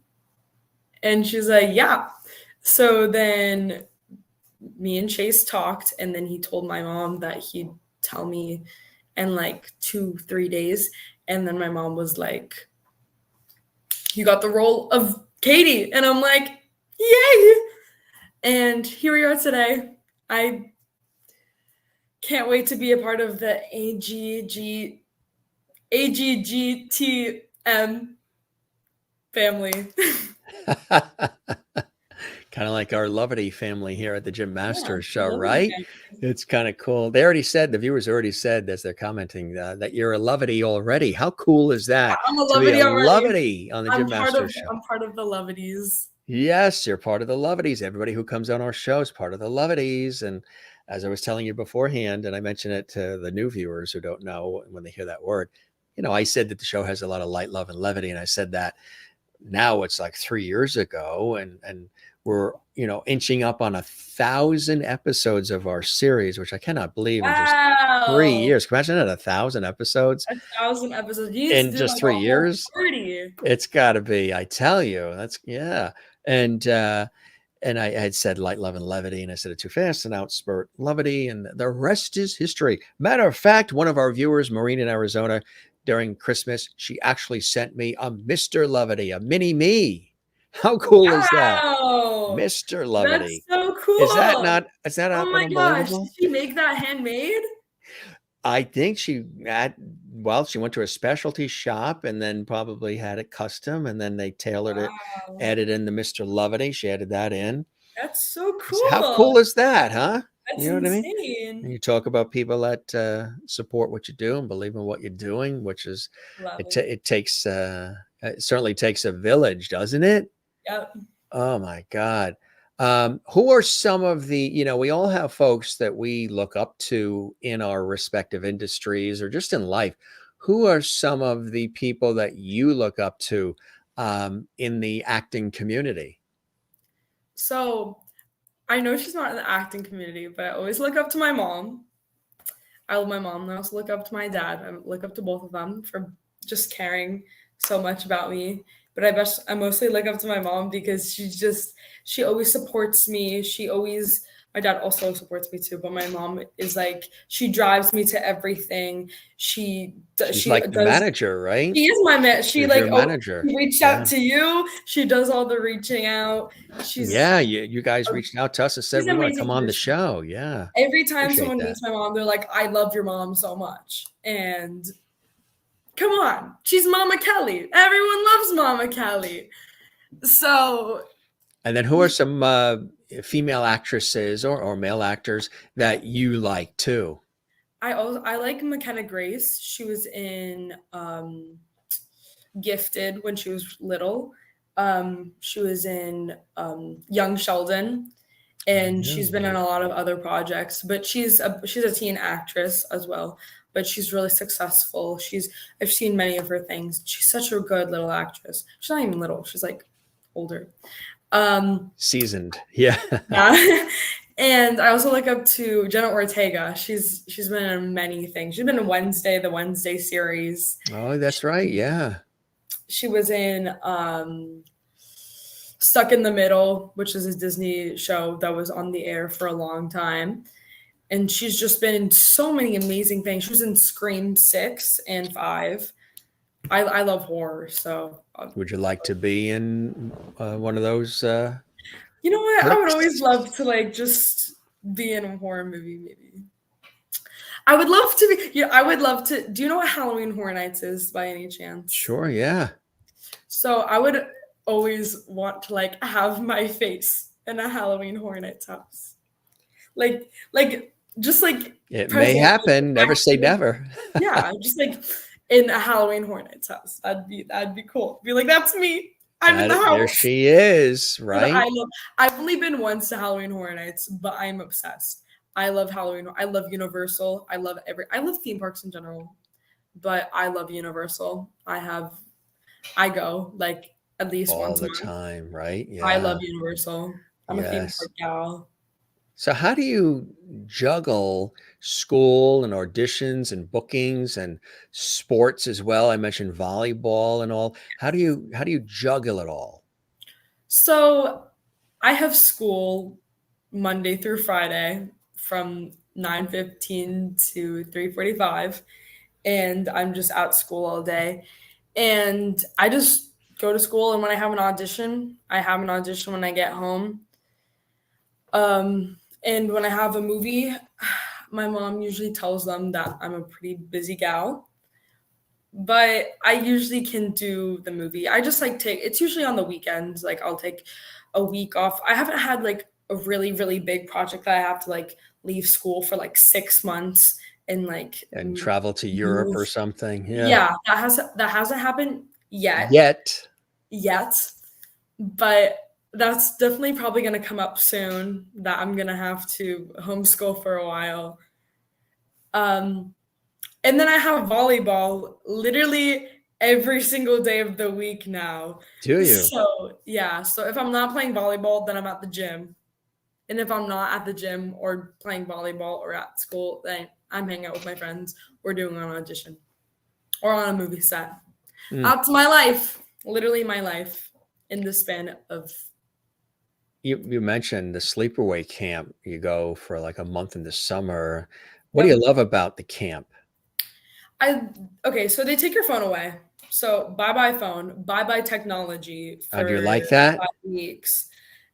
And she's like, yeah. So then me and Chase talked, and then he told my mom that he'd tell me in like 2-3 days. And then my mom was like, you got the role of Katie. And I'm like, yay. And here we are today. I can't wait to be a part of the AGGTM family. Kind of like our Lovity family here at the Jim Masters show, Lovity right? family. It's kind of cool. The viewers already said as they're commenting that you're a Lovity already. How cool is that? I'm a To be Lovity a already. Lovity on the Jim Masters show. I'm part of the Lovities. Yes, you're part of the Lovities. Everybody who comes on our show is part of the Lovities. And as I was telling you beforehand, and I mentioned it to the new viewers who don't know when they hear that word, I said that the show has a lot of light, love, and levity. And I said that now it's like 3 years ago. And we're, inching up on 1,000 episodes of our series, which I cannot believe in just 3 years. Can you imagine that? 1,000 episodes 1,000 episodes. You need in to do just like 3 a whole years. party. It's got to be. I tell you, that's yeah. And I had said light, love, and levity, and I said it too fast, and outspurt levity, and the rest is history. Matter of fact, one of our viewers, Maureen in Arizona, during Christmas, she actually sent me a Mr. Levity, a mini me. How cool is that? Wow. Mr. Levity. That's so cool. Is that not Oh my gosh. unbelievable? Did she make that handmade? I think she went to a specialty shop and then probably had it custom, and then they tailored it, Wow. added in the Mr. Levity. She added that in. That's so cool. How cool is that, huh? That's You know what I insane. mean? And you talk about people that support what you do and believe in what you're doing, which is Love it. it takes it certainly takes a village, doesn't it? Yep. Oh my God. Who are some of the, we all have folks that we look up to in our respective industries or just in life. Who are some of the people that you look up to in the acting community? So I know she's not in the acting community, but I always look up to my mom. I love my mom. And I also look up to my dad. I look up to both of them for just caring so much about me. But I mostly look up to my mom because she always supports me. My dad also supports me too, but my mom is like, she drives me to everything. She's like the manager, right? She is my man. She She's like your manager. reached Yeah. out to you. She does all the reaching out. Yeah, you guys reached out to us and said she's we an want to amazing come on the person. show. Yeah. Every time Appreciate someone that. meets my mom, they're like, I love your mom so much. And come on, she's Mama Kelly. Everyone loves Mama Kelly. So, And then who are some female actresses or male actors that you like too? I like McKenna Grace. She was in Gifted when she was little. She was in Young Sheldon, and she's been in a lot of other projects. But she's a teen actress as well. But she's really successful. I've seen many of her things. She's such a good little actress. She's not even little. She's like older. Seasoned. Yeah. Yeah. And I also look up to Jenna Ortega. She's been in many things. She's been in the Wednesday series. Oh, that's right. Yeah. She was in Stuck in the Middle, which is a Disney show that was on the air for a long time. And she's just been in so many amazing things. She was in Scream 6 and 5. I love horror, so. Would you like to be in one of those? You know what? I would flicks? always love to like just be in a horror movie, maybe. I would love to be. Yeah, I would love to. Do you know what Halloween Horror Nights is by any chance? Sure. Yeah. So I would always want to like have my face in a Halloween Horror Nights house, like just like It may happen. Never say never. Yeah, just like in a Halloween Horror Nights house. That'd be cool. Be like, that's me. I'm in the house. There she is, right? I've only been once to Halloween Horror Nights, but I'm obsessed. I love Halloween. I love Universal. I love theme parks in general, but I love Universal. I go like at least All once a the month. time, right? Yeah. I love Universal. I'm a theme Yes. park gal. So how do you juggle school and auditions and bookings and sports as well? I mentioned volleyball and all. How do you juggle it all? So I have school Monday through Friday from 9:15 to 3:45, and I'm just at school all day. And I just go to school, and when I have an audition, when I get home. And when I have a movie, my mom usually tells them that I'm a pretty busy gal, but I usually can do the movie. I just like it's usually on the weekends. Like I'll take a week off. I haven't had like a really, really big project that I have to like leave school for like 6 months and travel to Europe or something. Yeah. Yeah, that hasn't happened yet. Yet. But that's definitely probably going to come up soon, that I'm going to have to homeschool for a while. And then I have volleyball literally every single day of the week now. Do you? So, yeah. So if I'm not playing volleyball, then I'm at the gym. And if I'm not at the gym or playing volleyball or at school, then I'm hanging out with my friends or doing an audition or on a movie set. That's my life. Literally my life in the span of. You mentioned the sleepaway camp. You go for like a month in the summer. What do you love about the camp? So they take your phone away. So bye-bye phone, bye-bye technology for Do you like that? 5 weeks.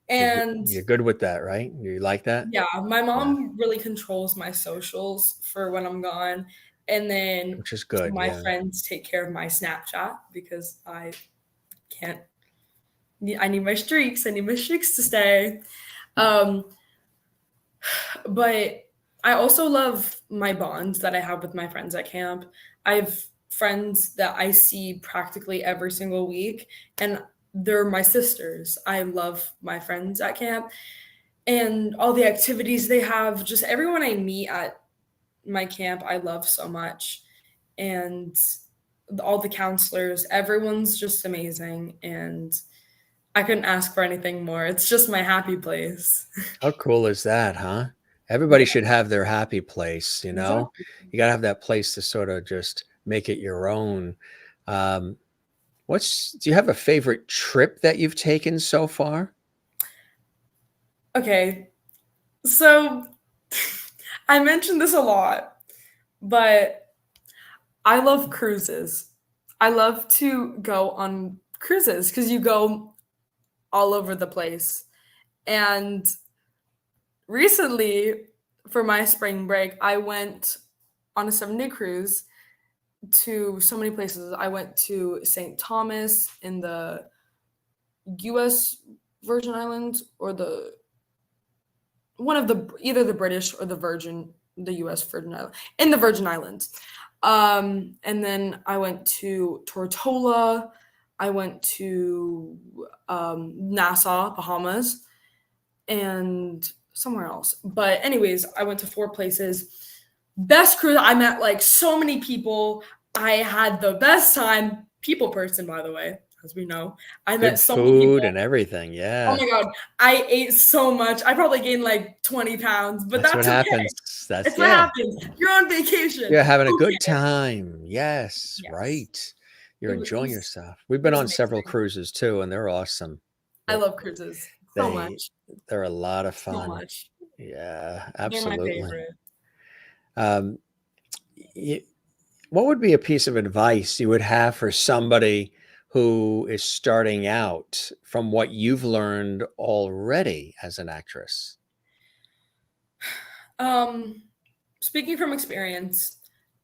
And you're good with that, right? You like that? Yeah, my mom really controls my socials for when I'm gone. And then which is good. My friends take care of my Snapchat because I can't. I need my streaks. I need my streaks to stay. But I also love my bonds that I have with my friends at camp. I have friends that I see practically every single week, and they're my sisters. I love my friends at camp and all the activities they have. Just everyone I meet at my camp, I love so much. And all the counselors, everyone's just amazing. And I couldn't ask for anything more. It's just my happy place. How cool is that, huh? Everybody should have their happy place, you know? Exactly. You got to have that place to sort of just make it your own. Do you have a favorite trip that you've taken so far? Okay. So I mentioned this a lot, but I love cruises. I love to go on cruises because you go all over the place. And recently, for my spring break, I went on a 7-day cruise to so many places. I went to St. Thomas in the US Virgin Islands, or the one of the either the British or the US Virgin Islands, in the Virgin Islands. And then I went to Tortola. I went to Nassau, Bahamas, and somewhere else. But anyways, I went to 4 places. Best cruise. I met like so many people. I had the best time. People person, by the way, as we know. I met Good so many food people. and everything. Oh Yeah. my God. I ate so much. I probably gained like 20 pounds, but That's that's what okay. happens. That's It's what happens. You're on vacation. You're having a Who good cares? time. Yes, Yes. right. You're It enjoying was- yourself. We've been it was on several amazing. cruises too, and they're awesome. I love cruises so They- much. They're a lot of So fun. much. Yeah, They're my absolutely. favorite. Um, what would be a piece of advice you would have for somebody who is starting out from what you've learned already as an actress? Speaking from experience,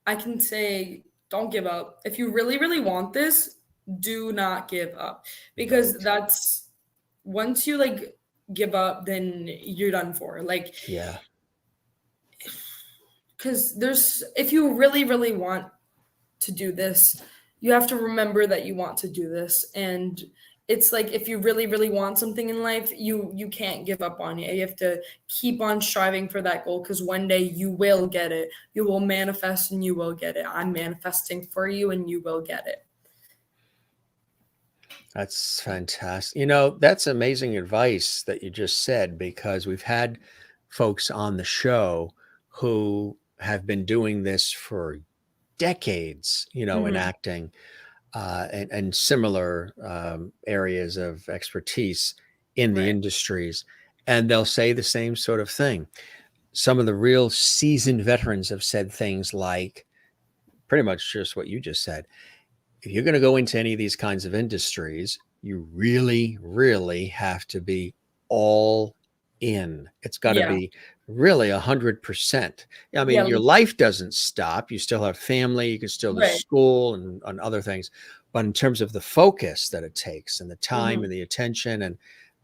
I can say don't give up. If you really, really want this, do not give up. Because Right. that's once you like give up, then you're done for. Like, Yeah. because if you really, really want to do this, you have to remember that you want to do this. And it's like if you really, really want something in life, you can't give up on it. You have to keep on striving for that goal, because one day you will get it. You will manifest and you will get it. I'm manifesting for you and you will get it. That's fantastic. That's amazing advice that you just said, because we've had folks on the show who have been doing this for decades, in Mhm. acting and similar areas of expertise in the Right. industries. And they'll say the same sort of thing. Some of the real seasoned veterans have said things like pretty much just what you just said. If you're going to go into any of these kinds of industries, you really, really have to be all in. It's got to Yeah. be really 100%. I mean, Yeah, your life doesn't stop. You still have family. You can still do right. school and other things. But in terms of the focus that it takes and the time Mhm. and the attention and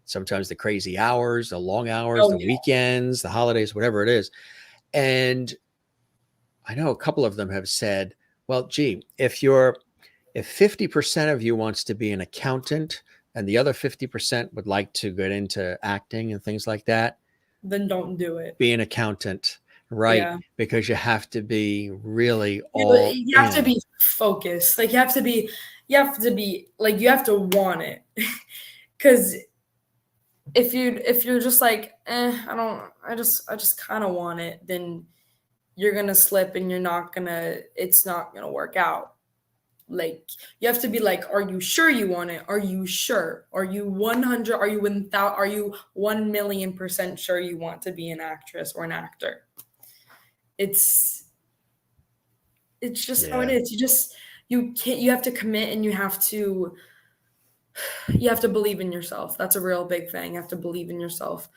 sometimes the crazy hours, the long hours, Oh, the yeah. weekends, the holidays, whatever it is. And I know a couple of them have said, well, gee, if 50% of you wants to be an accountant and the other 50% would like to get into acting and things like that, Then don't do it. be an accountant, right? Yeah. Because you have to be really You all you have to in. be focused. Like you have to be like you have to want it. Because if you're just like, I just kind of want it, then you're gonna slip and it's not gonna work out. Like you have to be like, are you sure you want it? Are you sure? Are you 100? Are you 1,000? Are you 1,000,000% sure you want to be an actress or an actor? It's just how it Yeah. is. You have to commit, and you have to believe in yourself. That's a real big thing. You have to believe in yourself.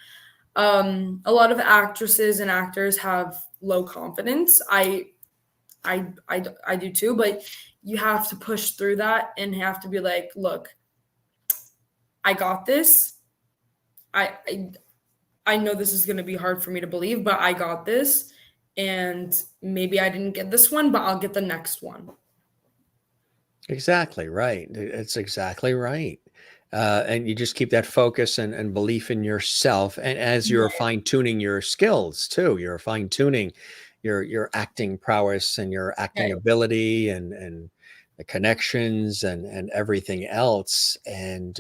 A lot of actresses and actors have low confidence. I do too, but you have to push through that and have to be like, look, I got this. I know this is going to be hard for me to believe, but I got this. And maybe I didn't get this one, but I'll get the next one. Exactly right. It's exactly right. And you just keep that focus and belief in yourself. And as you're fine tuning your skills too, you're fine tuning your acting prowess and your acting Right. ability and the connections and everything else. And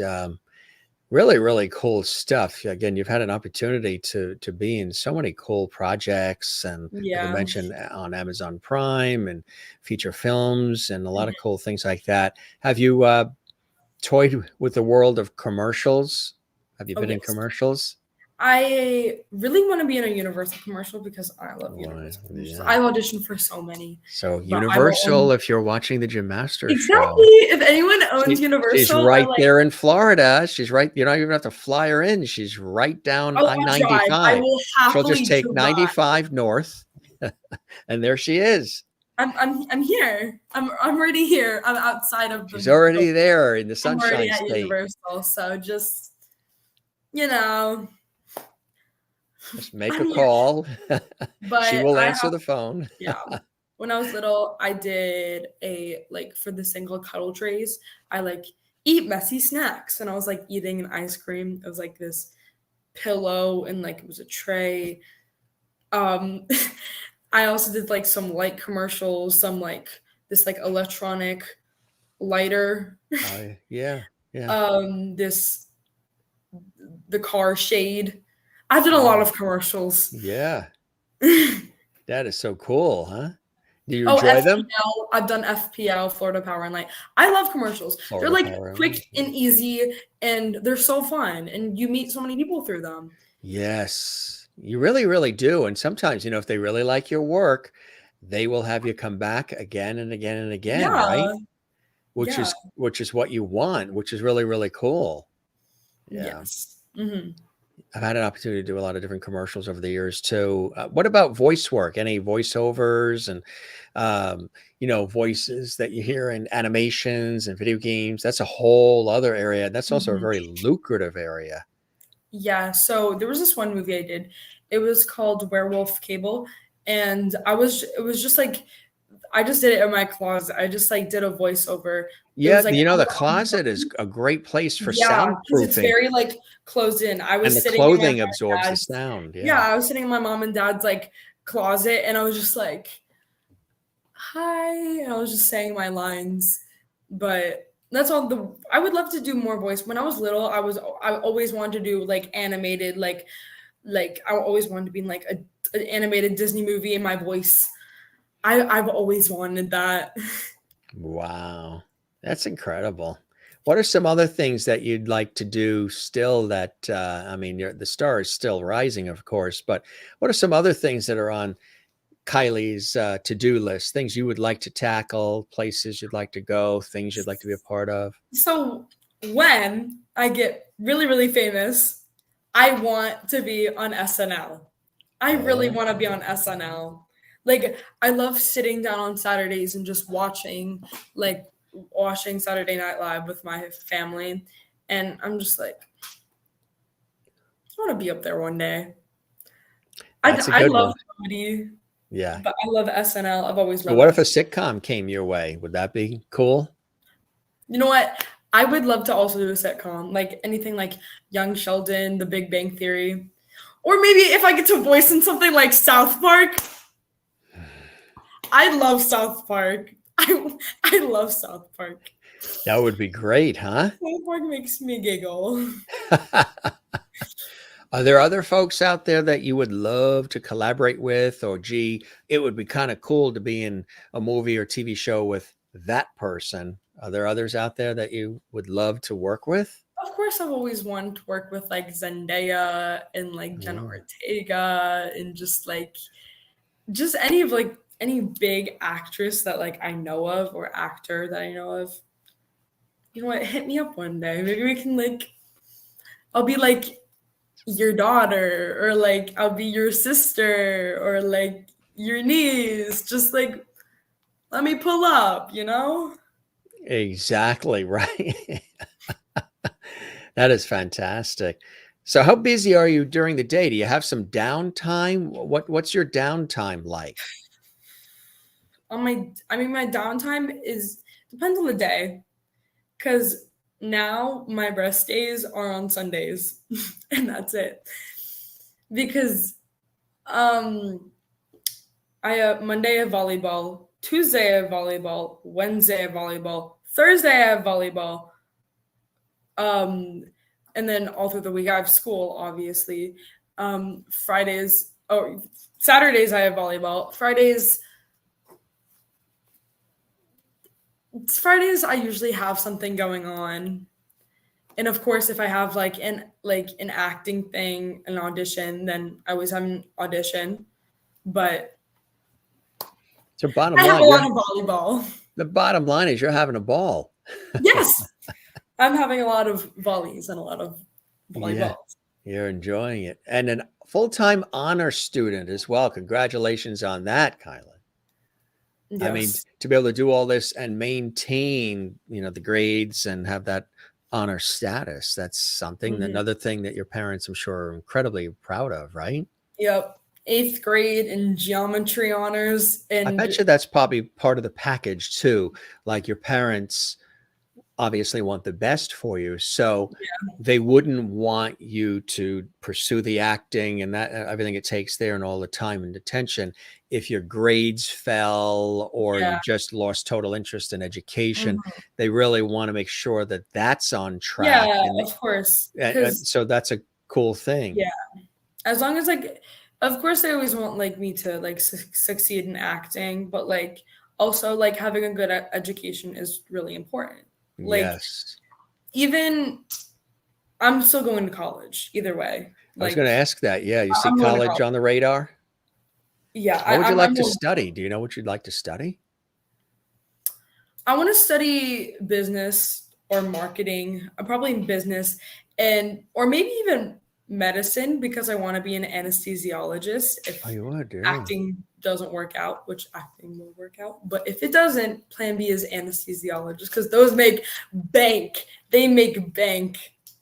really, really cool stuff. Again, you've had an opportunity to be in so many cool projects, and like you Yeah. mentioned on Amazon Prime and feature films and a lot of cool things like that. Have you toyed with the world of commercials? Have you Oh, been in yes. commercials? I really want to be in a Universal commercial because I love Why? Universal commercials. Yeah. I've auditioned for so many. So But I will Universal, only- if you're watching the Jim Masters Exactly. show, If anyone owns she's Universal, right or like, there in Florida. She's right. You don't even have to fly her in. She's right down oh, I'll drive. I I-95. will She'll happily just take drive. 95 north, and there she is. I'm here. I'm already here. I'm outside of the. She's already there in the I'm already Sunshine at State. Universal, so just you know. Just make I'm a here. call. But She will I answer have- the phone. Yeah. When I was little, I did for the single cuddle trays, I like eat messy snacks. And I was like eating an ice cream. It was like this pillow and like it was a tray. I also did like some light commercials, some like this like electronic lighter. Yeah. The car shade. I've done a lot of commercials. Yeah. That is so cool, huh? Do you Oh, enjoy FPL. them? I've done FPL, Florida Power and Light. I love commercials. Florida They're like Power and quick Light. and easy, and they're so fun, and you meet so many people through them. Yes, you really, really do. And sometimes, if they really like your work, they will have you come back again and again and again, Yeah. right? Which Yeah. is what you want, which is really, really cool. Yeah. Yes. Mm-hmm. I've had an opportunity to do a lot of different commercials over the years too. What about voice work? Any voiceovers and, voices that you hear in animations and video games? That's a whole other area. That's also a very lucrative area. Yeah. So there was this one movie I did. It was called Werewolf Cable, and it was just like I just did it in my closet. I just like did a voiceover. Yeah, like, the closet is a great place for 'cause it's soundproofing, very like closed in. I was and the sitting in my clothing mom and absorbs the dad's- sound. Yeah, I was sitting in my mom and dad's like closet, and I was just like, "Hi," and I was just saying my lines. But that's all. I would love to do more voice. When I was little, I always wanted to do like animated, like I always wanted to be in like an animated Disney movie in my voice. I've always wanted that. Wow, that's incredible. What are some other things that you'd like to do still that, the star is still rising, of course, but what are some other things that are on Kylie's to-do list, things you would like to tackle, places you'd like to go, things you'd like to be a part of? So when I get really, really famous, I want to be on SNL. I really want to be on SNL. Like, I love sitting down on Saturdays and just watching Saturday Night Live with my family. And I'm just like, I want to be up there one day. That's a I good love one. comedy, Yeah. but I love SNL. I've always But loved what if a SNL. sitcom came your way? Would that be cool? You know what? I would love to also do a sitcom, like anything like Young Sheldon, The Big Bang Theory. Or maybe if I get to voice in something like South Park. I love South Park. I love South Park. That would be great, huh? South Park makes me giggle. Are there other folks out there that you would love to collaborate with? Or, gee, it would be kind of cool to be in a movie or TV show with that person. Are there others out there that you would love to work with? Of course, I've always wanted to work with like Zendaya and like Jenna Ortega and just any big actress that like I know of or actor that I know of. You know what? Hit me up one day. Maybe we can I'll be like your daughter, or like I'll be your sister, or like your niece. Just like let me pull up, you know? Exactly right. That is fantastic. So how busy are you during the day? Do you have some downtime? What's your downtime like? My downtime depends on the day, because now my rest days are on Sundays, and that's it. Because I have Monday I have volleyball, Tuesday I have volleyball, Wednesday I have volleyball, Thursday I have volleyball, and then all through the week I have school, obviously. Saturdays I have volleyball. Fridays I usually have something going on, And of course, if I have like an acting thing, an audition, then I always have an audition. But So bottom I have a line, lot of volleyball. the bottom line is you're having a ball. Yes, I'm having a lot of volleys and a lot of volleyball. Yeah, you're enjoying it. And an full-time honor student as well. Congratulations on that, Kylie. I mean, Yes. to be able to do all this and maintain, the grades and have that honor status, that's something, Mhm. another thing that your parents, I'm sure, are incredibly proud of, right? Yep. 8th grade in geometry honors. I And bet you that's probably part of the package too. Like your parents obviously want the best for you. So they wouldn't want you to pursue the acting and that everything it takes there and all the time and attention if your grades fell or you yeah. just lost total interest in education. Mhm. They really want to make sure that that's on track. Yeah, And of course. and Because so that's a cool thing. Yeah. as long as like, of course, they always want like me to like succeed in acting, but like also like having a good education is really important. Like Yes. even I'm still going to college either way. I was Like going to ask that. Yeah. You see I'm going to college college. on the radar? Yeah, What would you like to going- study? Do you know what you'd like to study? I want to study business or marketing. I'm probably in business or maybe even medicine because I want to be an anesthesiologist if Oh, you would, yeah. acting doesn't work out, which acting will work out. But if it doesn't, plan B is anesthesiologist because those make bank. They make bank.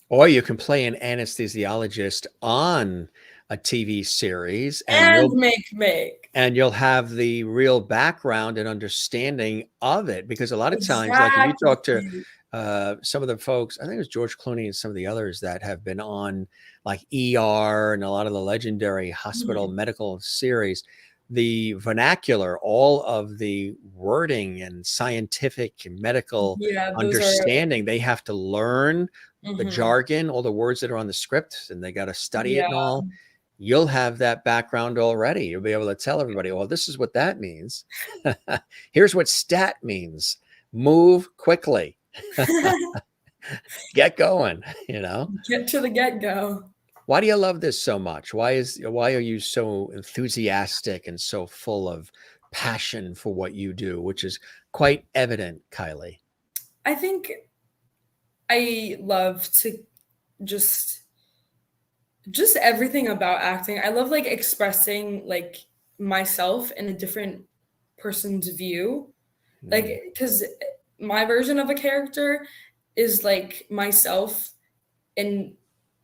Or you can play an anesthesiologist on a TV series And make. And you'll have the real background and understanding of it. Because a lot of times, like if you talk to some of the folks, I think it was George Clooney and some of the others that have been on like ER and a lot of the legendary hospital medical series, the vernacular, all of the wording and scientific and medical understanding, they have to learn the jargon, all the words that are on the script, and they got to study it and all. You'll have that background already. You'll be able to tell everybody, well, this is what that means. Here's what stat means. Move quickly. Get going, Get to the get-go. Why do you love this so much? Why are you so enthusiastic and so full of passion for what you do, which is quite evident, Kylie? I think I love to just everything about acting. I love like expressing like myself in a different person's view. Like, because my version of a character is like myself in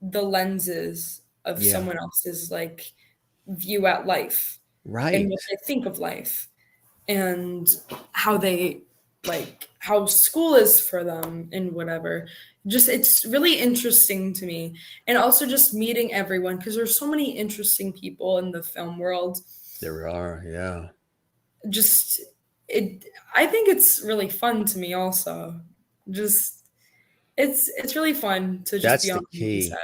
the lenses of someone else's like view at life, right? And what they think of life and how they like how school is for them and whatever. Just it's really interesting to me, and also just meeting everyone because there's so many interesting people in the film world. There are, yeah. I think it's really fun to me also. It's really fun to just That's be on the key, set.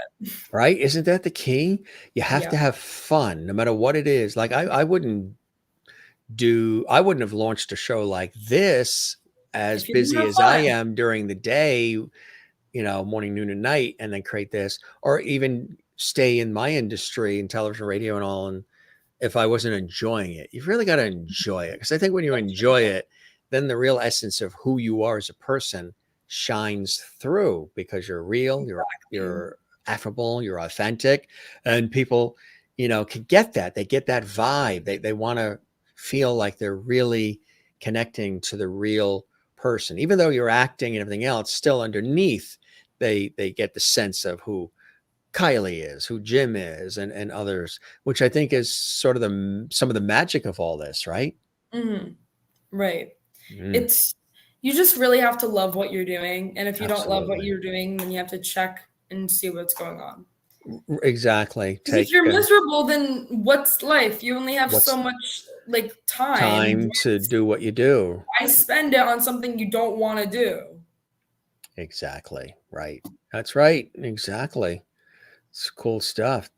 right? Isn't that the key? You have to have fun no matter what it is. Like I wouldn't have launched a show like this as busy as I am during the day, morning, noon, and night, and then create this, or even stay in my industry in television, radio, and all. And if I wasn't enjoying it, you've really got to enjoy it. Because I think when you enjoy it, then the real essence of who you are as a person shines through because you're real, you're affable, you're authentic, and people, can get that. They get that vibe. They want to feel like they're really connecting to the real person, even though you're acting and everything else. Still underneath, they get the sense of who Kylie is, who Jim is, and others, which I think is sort of some of the magic of all this, right? Mm-hmm. Right. You just really have to love what you're doing, and if you don't love what you're doing, then you have to check and see what's going on. Exactly. If you're miserable, then what's life? You only have so much like time to do what you do. I spend it on something you don't want to do. Exactly. Right. That's right. Exactly. It's cool stuff.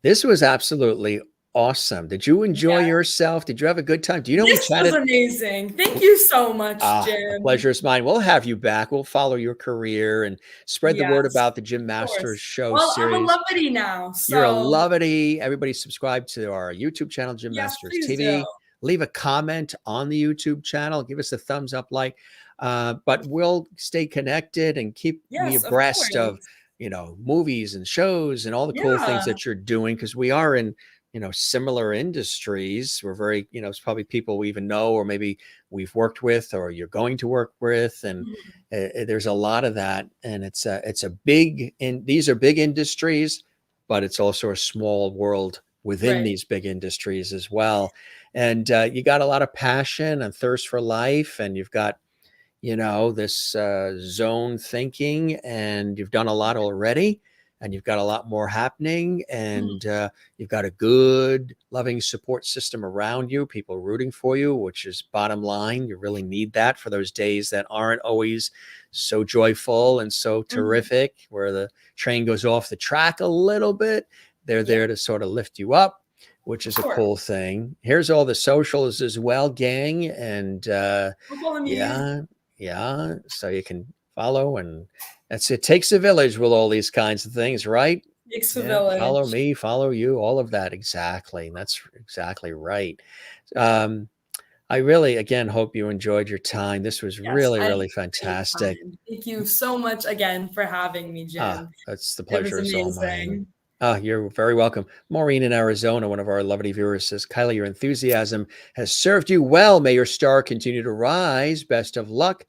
This was absolutely awesome. Did you enjoy Yeah. yourself? Did you have a good time? Do you know we This was chatted? amazing. Thank you so much, The Jim. pleasure is mine. We'll have you back. We'll follow your career and spread the word Yes, about the Gym of Masters course. show Well, I'm a series. lovity now, You're a so lovity. Everybody subscribe to our YouTube channel, Gym yes, Masters please do. TV. Leave a comment on the YouTube channel. Give us a thumbs up, like. But we'll stay connected and keep me Yes, of abreast of, course. movies and shows and all the cool things Yeah. that you're doing, because we are in, similar industries. We're very, it's probably people we even know, or maybe we've worked with, or you're going to work with, and there's a lot of that. And it's a big, these are big industries, but it's also a small world within Right. these big industries as well. And you got a lot of passion and thirst for life, and you've got, this zone thinking, and you've done a lot already, and you've got a lot more happening, and you've got a good, loving support system around you, people rooting for you, which is bottom line. You really need that for those days that aren't always so joyful and so terrific, where the train goes off the track a little bit. They're there to sort of lift you up, which is a cool thing. Here's all the socials as well, gang. And yeah. So you can follow, and it takes a village with all these kinds of things, right? Takes a village. Follow me, follow you, all of that. Exactly. That's exactly right. I really, again, hope you enjoyed your time. This was really fantastic. Thank you so much again for having me, Jim. That's the It pleasure was is all mine. amazing. You're very welcome. Maureen in Arizona, one of our lovely viewers, says, Kylie, your enthusiasm has served you well. May your star continue to rise. Best of luck,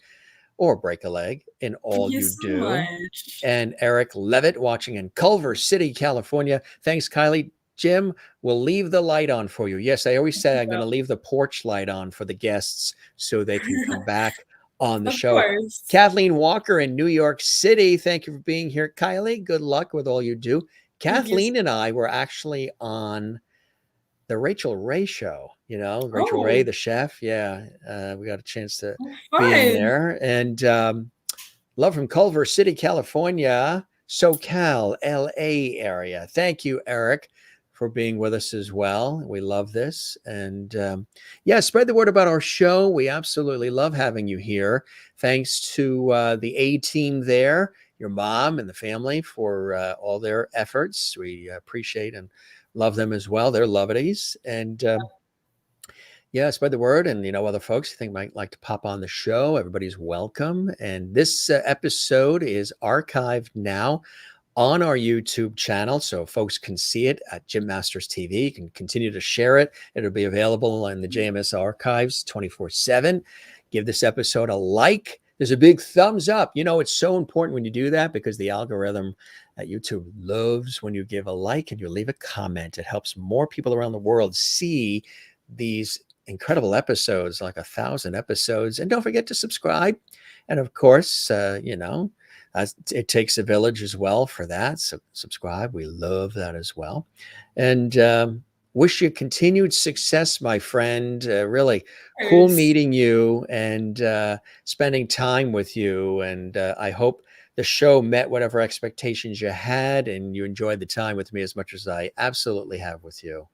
or break a leg in all Thank you you so do. much. And Eric Levitt watching in Culver City, California. Thanks, Kylie. Jim, we'll leave the light on for you. Yes, I always say I'm going to leave the porch light on for the guests so they can come back on the show. Of course. Kathleen Walker in New York City. Thank you for being here, Kylie. Good luck with all you do. Kathleen and I were actually on the Rachel Ray show, Rachel Ray, the chef. Yeah. We got a chance to be in there. And love from Culver City, California, SoCal, LA area. Thank you, Eric, for being with us as well. We love this. And spread the word about our show. We absolutely love having you here. Thanks to the A team there, your mom and the family, for all their efforts. We appreciate and love them as well. They're lovities. And spread the word. And, other folks you think might like to pop on the show, everybody's welcome. And this episode is archived now on our YouTube channel, so folks can see it at Gym Masters TV. You can continue to share it. It'll be available in the JMS archives 24/7. Give this episode a like. There's a big thumbs up. It's so important when you do that, because the algorithm at YouTube loves when you give a like and you leave a comment. It helps more people around the world see these incredible episodes, like 1,000 episodes. And don't forget to subscribe. And of course, it takes a village as well for that. So subscribe. We love that as well. And wish you continued success, my friend. Really cool meeting you and spending time with you. And I hope the show met whatever expectations you had, and you enjoyed the time with me as much as I absolutely have with you.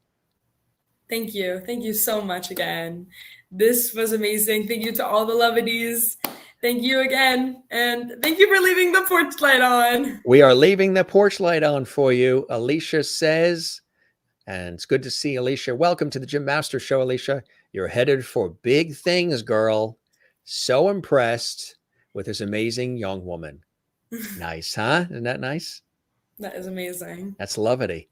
Thank you. Thank you so much again. This was amazing. Thank you to all the lovities. Thank you again. And thank you for leaving the porch light on. We are leaving the porch light on for you, Alicia says. And it's good to see Alicia. Welcome to the Gym Master Show, Alicia. You're headed for big things, girl. So impressed with this amazing young woman. Nice, huh? Isn't that nice? That is amazing. That's lovely.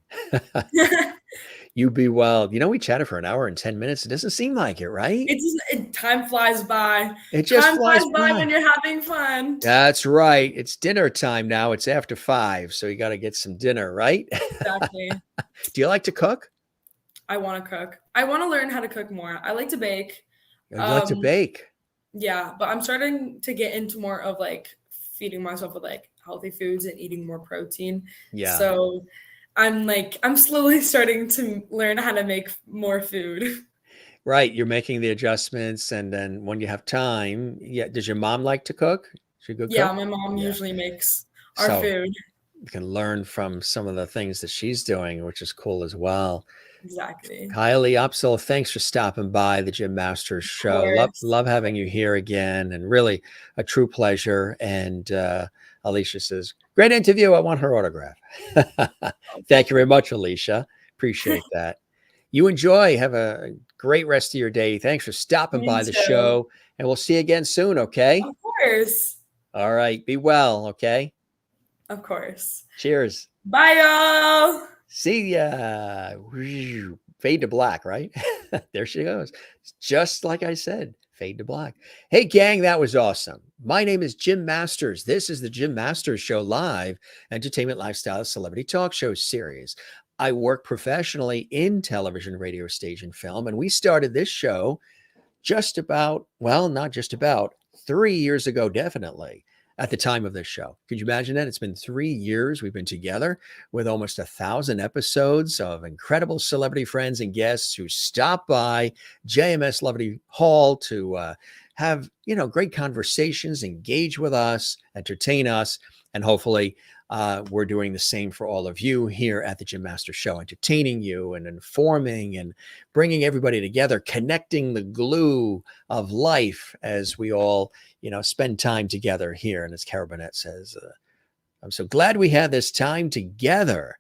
You be well. We chatted for an hour and 10 minutes. It doesn't seem like it, right? Time flies by. It just flies by when you're having fun. That's right. It's dinner time now. It's after 5, so you got to get some dinner, right? Exactly. Do you like to cook? I want to cook. I want to learn how to cook more. I like to bake. You like to bake? Yeah, but I'm starting to get into more of feeding myself with healthy foods and eating more protein. Yeah. So I'm slowly starting to learn how to make more food. Right. You're making the adjustments. And then when you have time, does your mom like to cook? She good cook? Yeah, my mom usually makes our food. You can learn from some of the things that she's doing, which is cool as well. Exactly. Kylie Opsal, thanks for stopping by the Gym Masters Of show. Love, course. love having you here again, and really a true pleasure. And Alicia says, great interview. I want her autograph. Thank you very much, Alicia. Appreciate that. You enjoy. Have a great rest of your day. Thanks for stopping Me by the too. show, and we'll see you again soon, okay? Of course. All right. Be well, okay? Of course. Cheers. Bye, y'all. See ya. Fade to black, right? There she goes. Just like I said, fade to black. Hey, gang, that was awesome. My name is Jim Masters. This is the Jim Masters Show live entertainment, lifestyle, celebrity talk show series. I work professionally in television, radio, stage, and film. And we started this show just about, well, not just about, 3 years ago, definitely, at the time of this show. Could you imagine that? It's been 3 years we've been together with almost 1,000 episodes of incredible celebrity friends and guests who stop by JMS Celebrity Hall to have, great conversations, engage with us, entertain us, and hopefully we're doing the same for all of you here at the Jim Master Show, entertaining you and informing and bringing everybody together, connecting the glue of life as we all, spend time together here. And as Carol Burnett says, I'm so glad we had this time together.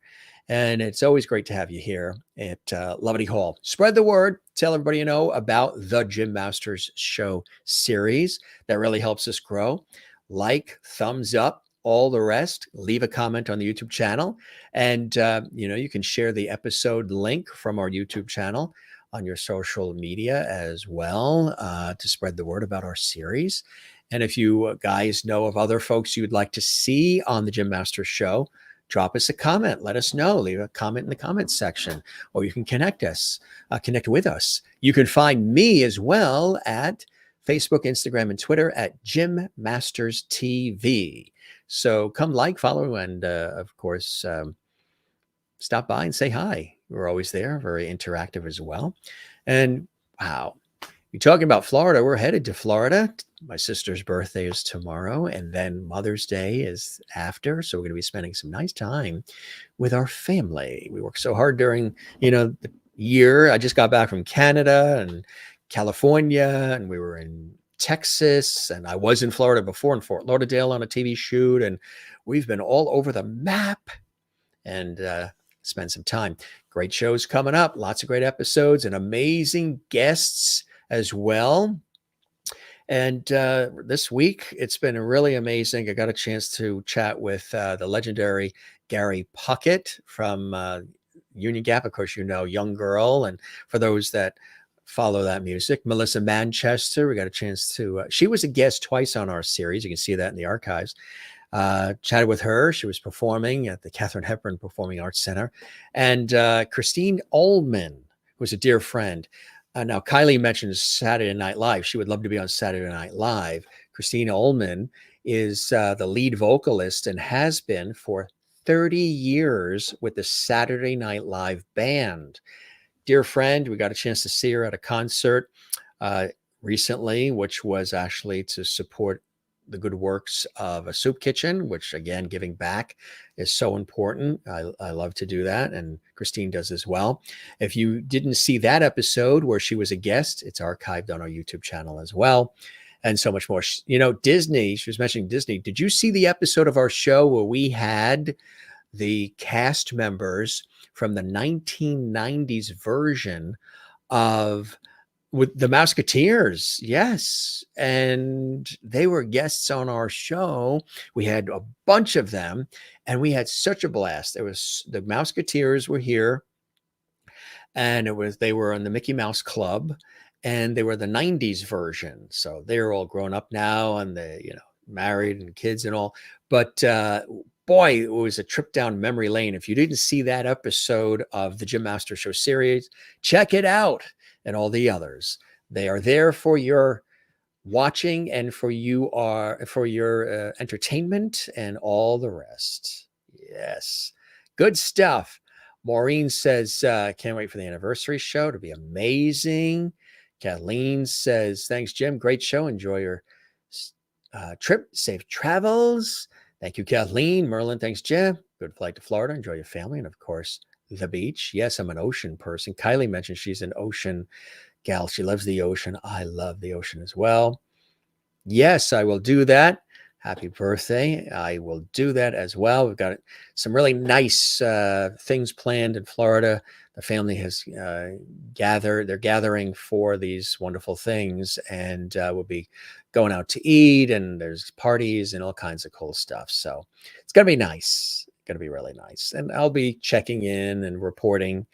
And it's always great to have you here at Lovely Hall. Spread the word. Tell everybody you know about the Jim Masters Show series. That really helps us grow. Like, thumbs up, all the rest. Leave a comment on the YouTube channel. And, you can share the episode link from our YouTube channel on your social media as well to spread the word about our series. And if you guys know of other folks you'd like to see on the Jim Masters Show, drop us a comment. Let us know. Leave a comment in the comments section, or you can connect with us. You can find me as well at Facebook, Instagram, and Twitter at Jim Masters TV. So come follow, and of course, stop by and say hi. We're always there, very interactive as well. And wow, you're talking about Florida. We're headed to Florida. My sister's birthday is tomorrow, and then Mother's Day is after. So we're going to be spending some nice time with our family. We worked so hard during, the year. I just got back from Canada and California, and we were in Texas, and I was in Florida before, in Fort Lauderdale on a TV shoot, and we've been all over the map and spend some time. Great shows coming up, lots of great episodes and amazing guests as well. And this week, it's been really amazing. I got a chance to chat with the legendary Gary Puckett from Union Gap. Of course, Young Girl. And for those that follow that music, Melissa Manchester, we got a chance to, she was a guest twice on our series. You can see that in the archives. Chatted with her. She was performing at the Katharine Hepburn Performing Arts Center. And Christine Oldman was a dear friend. Now, Kylie mentioned Saturday Night Live. She would love to be on Saturday Night Live. Christine Oldman is the lead vocalist and has been for 30 years with the Saturday Night Live band. Dear friend, we got a chance to see her at a concert recently, which was actually to support the good works of a soup kitchen, which again, giving back is so important. I love to do that. And Christine does as well. If you didn't see that episode where she was a guest, it's archived on our YouTube channel as well. And so much more. Disney, she was mentioning Disney. Did you see the episode of our show where we had the cast members from the 1990s version of with the Musketeers? Yes. And they were guests on our show. We had a bunch of them and we had such a blast. The Musketeers were here, and they were on the Mickey Mouse Club, and they were the 90s version. So they're all grown up now, and they, married and kids and all. But boy, it was a trip down memory lane. If you didn't see that episode of the Jim Master Show series, check it out. And all the others, they are there for your watching and for your entertainment and all the rest. Yes, good stuff. Maureen says, can't wait for the anniversary show to be amazing. Kathleen says, thanks, Jim. Great show. Enjoy your trip. Safe travels. Thank you, Kathleen. Merlin, thanks, Jim. Good flight to Florida. Enjoy your family. And of course, the beach. Yes, I'm an ocean person. Kylie mentioned she's an ocean gal. She loves the ocean. I love the ocean as well. Yes, I will do that. Happy birthday. I will do that as well. We've got some really nice things planned in Florida. The family has gathered. They're gathering for these wonderful things, and we'll be going out to eat, and there's parties and all kinds of cool stuff. So it's going to be nice. Going to be really nice. And I'll be checking in and reporting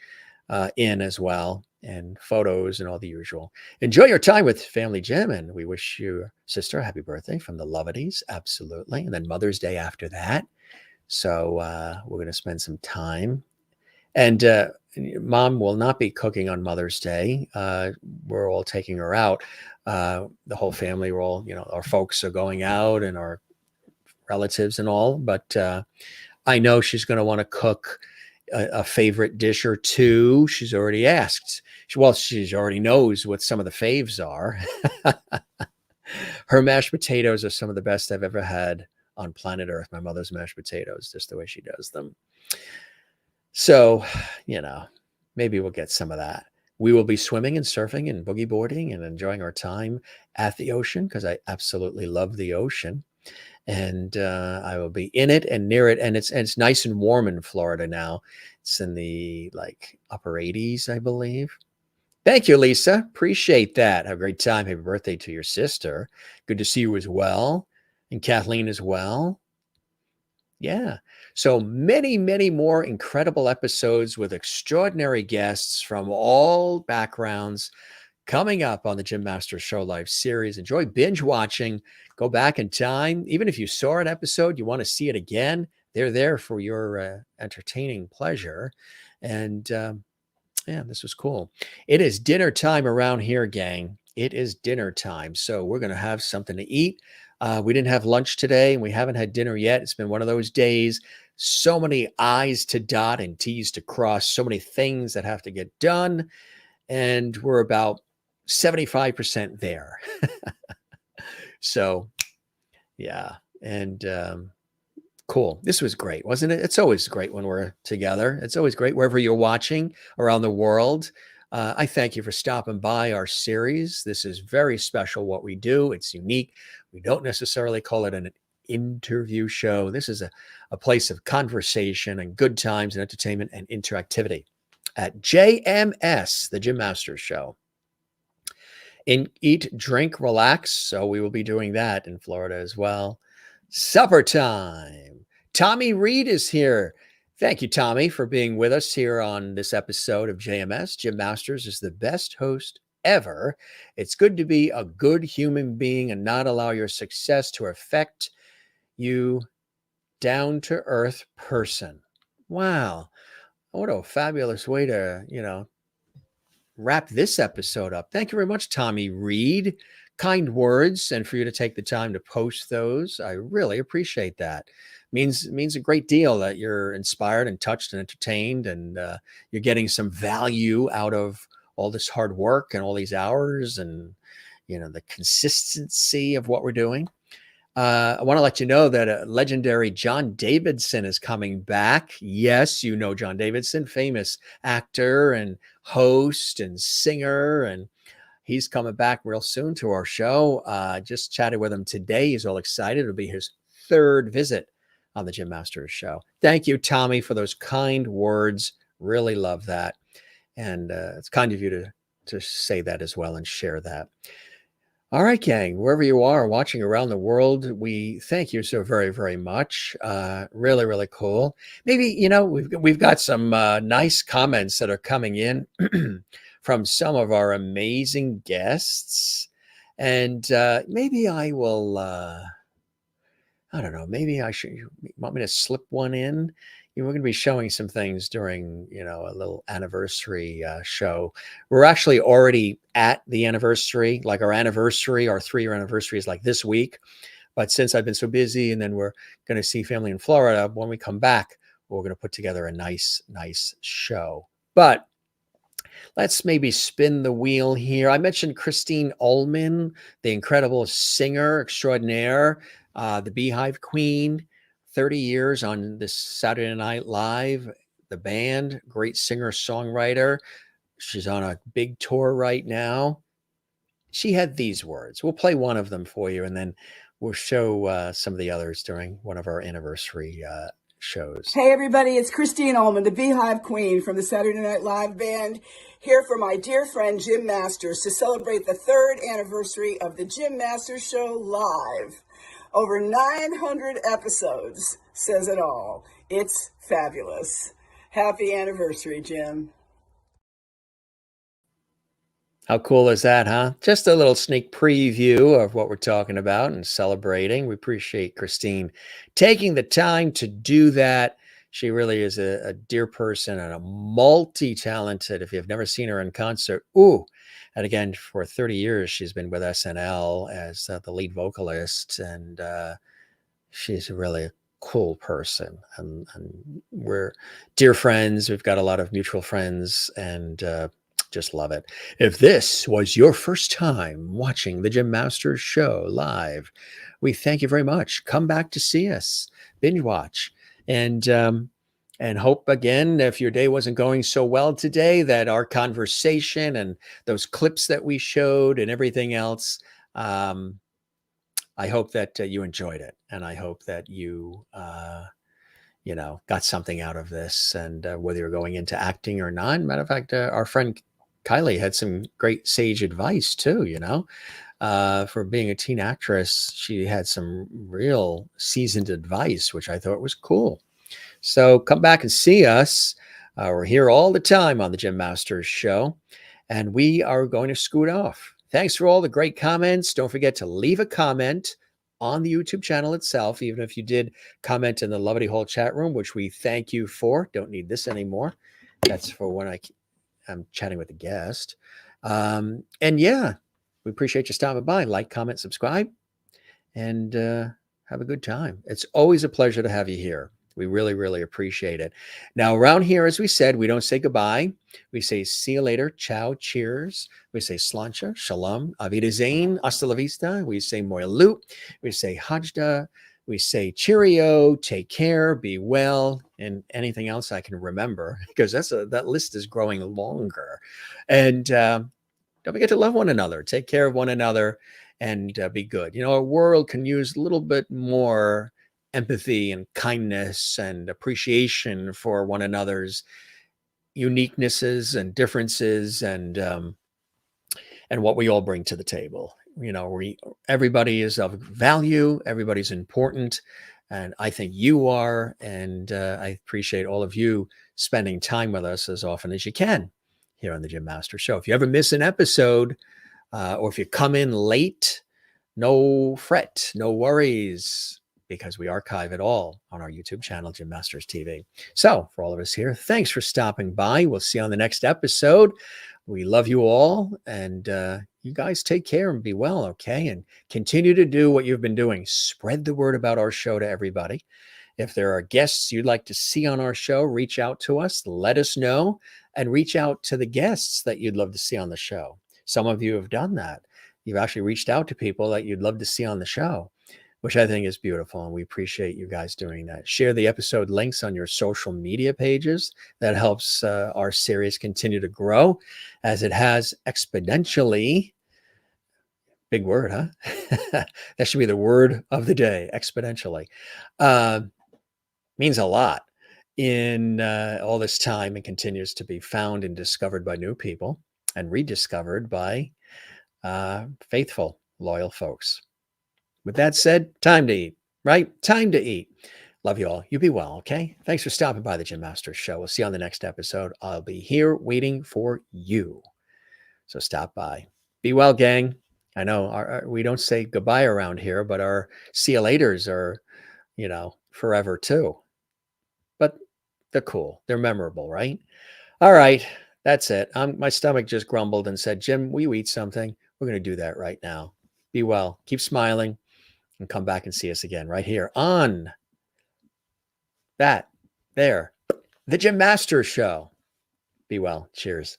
in as well, and photos and all the usual. Enjoy your time with Family Gym, and we wish your sister a happy birthday from the Lovedies. Absolutely. And then Mother's Day after that. So we're going to spend some time. And Mom will not be cooking on Mother's Day. We're all taking her out. The whole family, we're all, our folks are going out, and our relatives and all. But I know she's going to want to cook a favorite dish or two. She's already asked. She already knows what some of the faves are. Her mashed potatoes are some of the best I've ever had on planet Earth. My mother's mashed potatoes, just the way she does them. So, maybe we'll get some of that. We will be swimming and surfing and boogie boarding and enjoying our time at the ocean, because I absolutely love the ocean. And I will be in it and near it. And it's nice and warm in Florida now. It's in the upper 80s, I believe. Thank you, Lisa. Appreciate that. Have a great time. Happy birthday to your sister. Good to see you as well. And Kathleen as well. Yeah. So many, many more incredible episodes with extraordinary guests from all backgrounds coming up on the Gym Master Show Live series. Enjoy binge watching. Go back in time. Even if you saw an episode, you want to see it again, they're there for your entertaining pleasure. And this was cool. It is dinner time around here, gang. It is dinner time. So we're going to have something to eat. We didn't have lunch today, and we haven't had dinner yet. It's been one of those days. So many I's to dot and T's to cross. So many things that have to get done. And we're about 75% there. So, yeah. And cool. This was great, wasn't it? It's always great when we're together. It's always great wherever you're watching around the world. I thank you for stopping by our series. This is very special what we do. It's unique. We don't necessarily call it an interview show. This is a place of conversation and good times and entertainment and interactivity at JMS, the Gym Master Show. Eat, drink, relax. So we will be doing that in Florida as well. Supper time. Tommy Reed is here. Thank you, Tommy, for being with us here on this episode of JMS. Gym Masters is the best host ever. It's good to be a good human being and not allow your success to affect you. Down-to-earth person. Wow. What a fabulous way to, wrap this episode up. Thank you very much, Tommy Reed. Kind words, and for you to take the time to post those. I really appreciate that. Means a great deal that you're inspired and touched and entertained, and you're getting some value out of all this hard work and all these hours, and the consistency of what we're doing. I want to let you know that legendary John Davidson is coming back. Yes, John Davidson, famous actor and host and singer, and he's coming back real soon to our show. Just chatted with him today. He's all excited. It'll be his third visit on the Gym Masters Show. Thank you, Tommy, for those kind words. Really love that. And it's kind of you to say that as well and share that. All right, gang, wherever you are watching around the world, we thank you so very, very much. Really, really cool. Maybe, we've got some nice comments that are coming in from some of our amazing guests. And maybe I will, I don't know, maybe I should, you want me to slip one in? We're going to be showing some things during, a little anniversary show. We're actually already at the anniversary, our 3-year anniversary is like this week. But since I've been so busy, and then we're going to see family in Florida, when we come back, we're going to put together a nice show. But let's maybe spin the wheel here. I mentioned Christine Ullman, the incredible singer extraordinaire, the Beehive Queen. 30 years on this Saturday Night Live, the band, great singer-songwriter. She's on a big tour right now. She had these words. We'll play one of them for you, and then we'll show some of the others during one of our anniversary shows. Hey everybody, it's Christine Ullman, the Beehive Queen from the Saturday Night Live Band, here for my dear friend Jim Masters to celebrate the 3rd anniversary of the Jim Masters Show live. Over 900 episodes says it all. It's fabulous. Happy anniversary, Jim. How cool is that, huh? Just a little sneak preview of what we're talking about and celebrating. We appreciate Christine taking the time to do that. She really is a dear person and a multi-talented. If you've never seen her in concert, ooh. And again, for 30 years, she's been with SNL as the lead vocalist, and she's really a cool person. And we're dear friends. We've got a lot of mutual friends, and just love it. If this was your first time watching the Jim Masters Show live, we thank you very much. Come back to see us, binge watch, and hope again, if your day wasn't going so well today, that our conversation and those clips that we showed and everything else, I hope that you enjoyed it, and I hope that you got something out of this. And whether you're going into acting or not, matter of fact, our friend Kylie had some great sage advice too, for being a teen actress. She had some real seasoned advice, which I thought was cool. So come back and see us. We're here all the time on the Jim Masters Show, and we are going to scoot off. Thanks for all the great comments. Don't forget to leave a comment on the YouTube channel itself, even if you did comment in the Lovely Hall chat room, which we thank you for. Don't need this anymore. That's for when I'm chatting with a guest. And yeah, we appreciate you stopping by. Like, comment, subscribe, and have a good time. It's always a pleasure to have you here. We really, really appreciate it. Now, around here, as we said, we don't say goodbye. We say see you later. Ciao, cheers. We say slancha, shalom, avid zain, hasta la vista. We say moyalut. We say hajda. We say cheerio, take care, be well, and anything else I can remember, because that list is growing longer. And don't forget to love one another, take care of one another, and be good. Our world can use a little bit more empathy and kindness and appreciation for one another's uniquenesses and differences, and what we all bring to the table. Everybody is of value, everybody's important, and I think you are, and I appreciate all of you spending time with us as often as you can here on the Jim Masters Show. If you ever miss an episode, or if you come in late, no fret, no worries, because we archive it all on our YouTube channel, Jim Masters TV. So for all of us here, thanks for stopping by. We'll see you on the next episode. We love you all, and you guys take care and be well, okay? And continue to do what you've been doing. Spread the word about our show to everybody. If there are guests you'd like to see on our show, reach out to us, let us know, and reach out to the guests that you'd love to see on the show. Some of you have done that. You've actually reached out to people that you'd love to see on the show, which I think is beautiful, and we appreciate you guys doing that. Share the episode links on your social media pages. That helps our series continue to grow, as it has exponentially. Big word, huh? That should be the word of the day, exponentially. Means a lot in all this time, and continues to be found and discovered by new people and rediscovered by faithful, loyal folks. With that said, time to eat, right? Time to eat. Love you all. You be well, okay? Thanks for stopping by the Jim Masters Show. We'll see you on the next episode. I'll be here waiting for you. So stop by. Be well, gang. I know we don't say goodbye around here, but our see you laters are, forever too. But they're cool. They're memorable, right? All right. That's it. My stomach just grumbled and said, Jim, will you eat something? We're going to do that right now. Be well. Keep smiling. And come back and see us again right here on the Jim Masters Show. Be well. Cheers.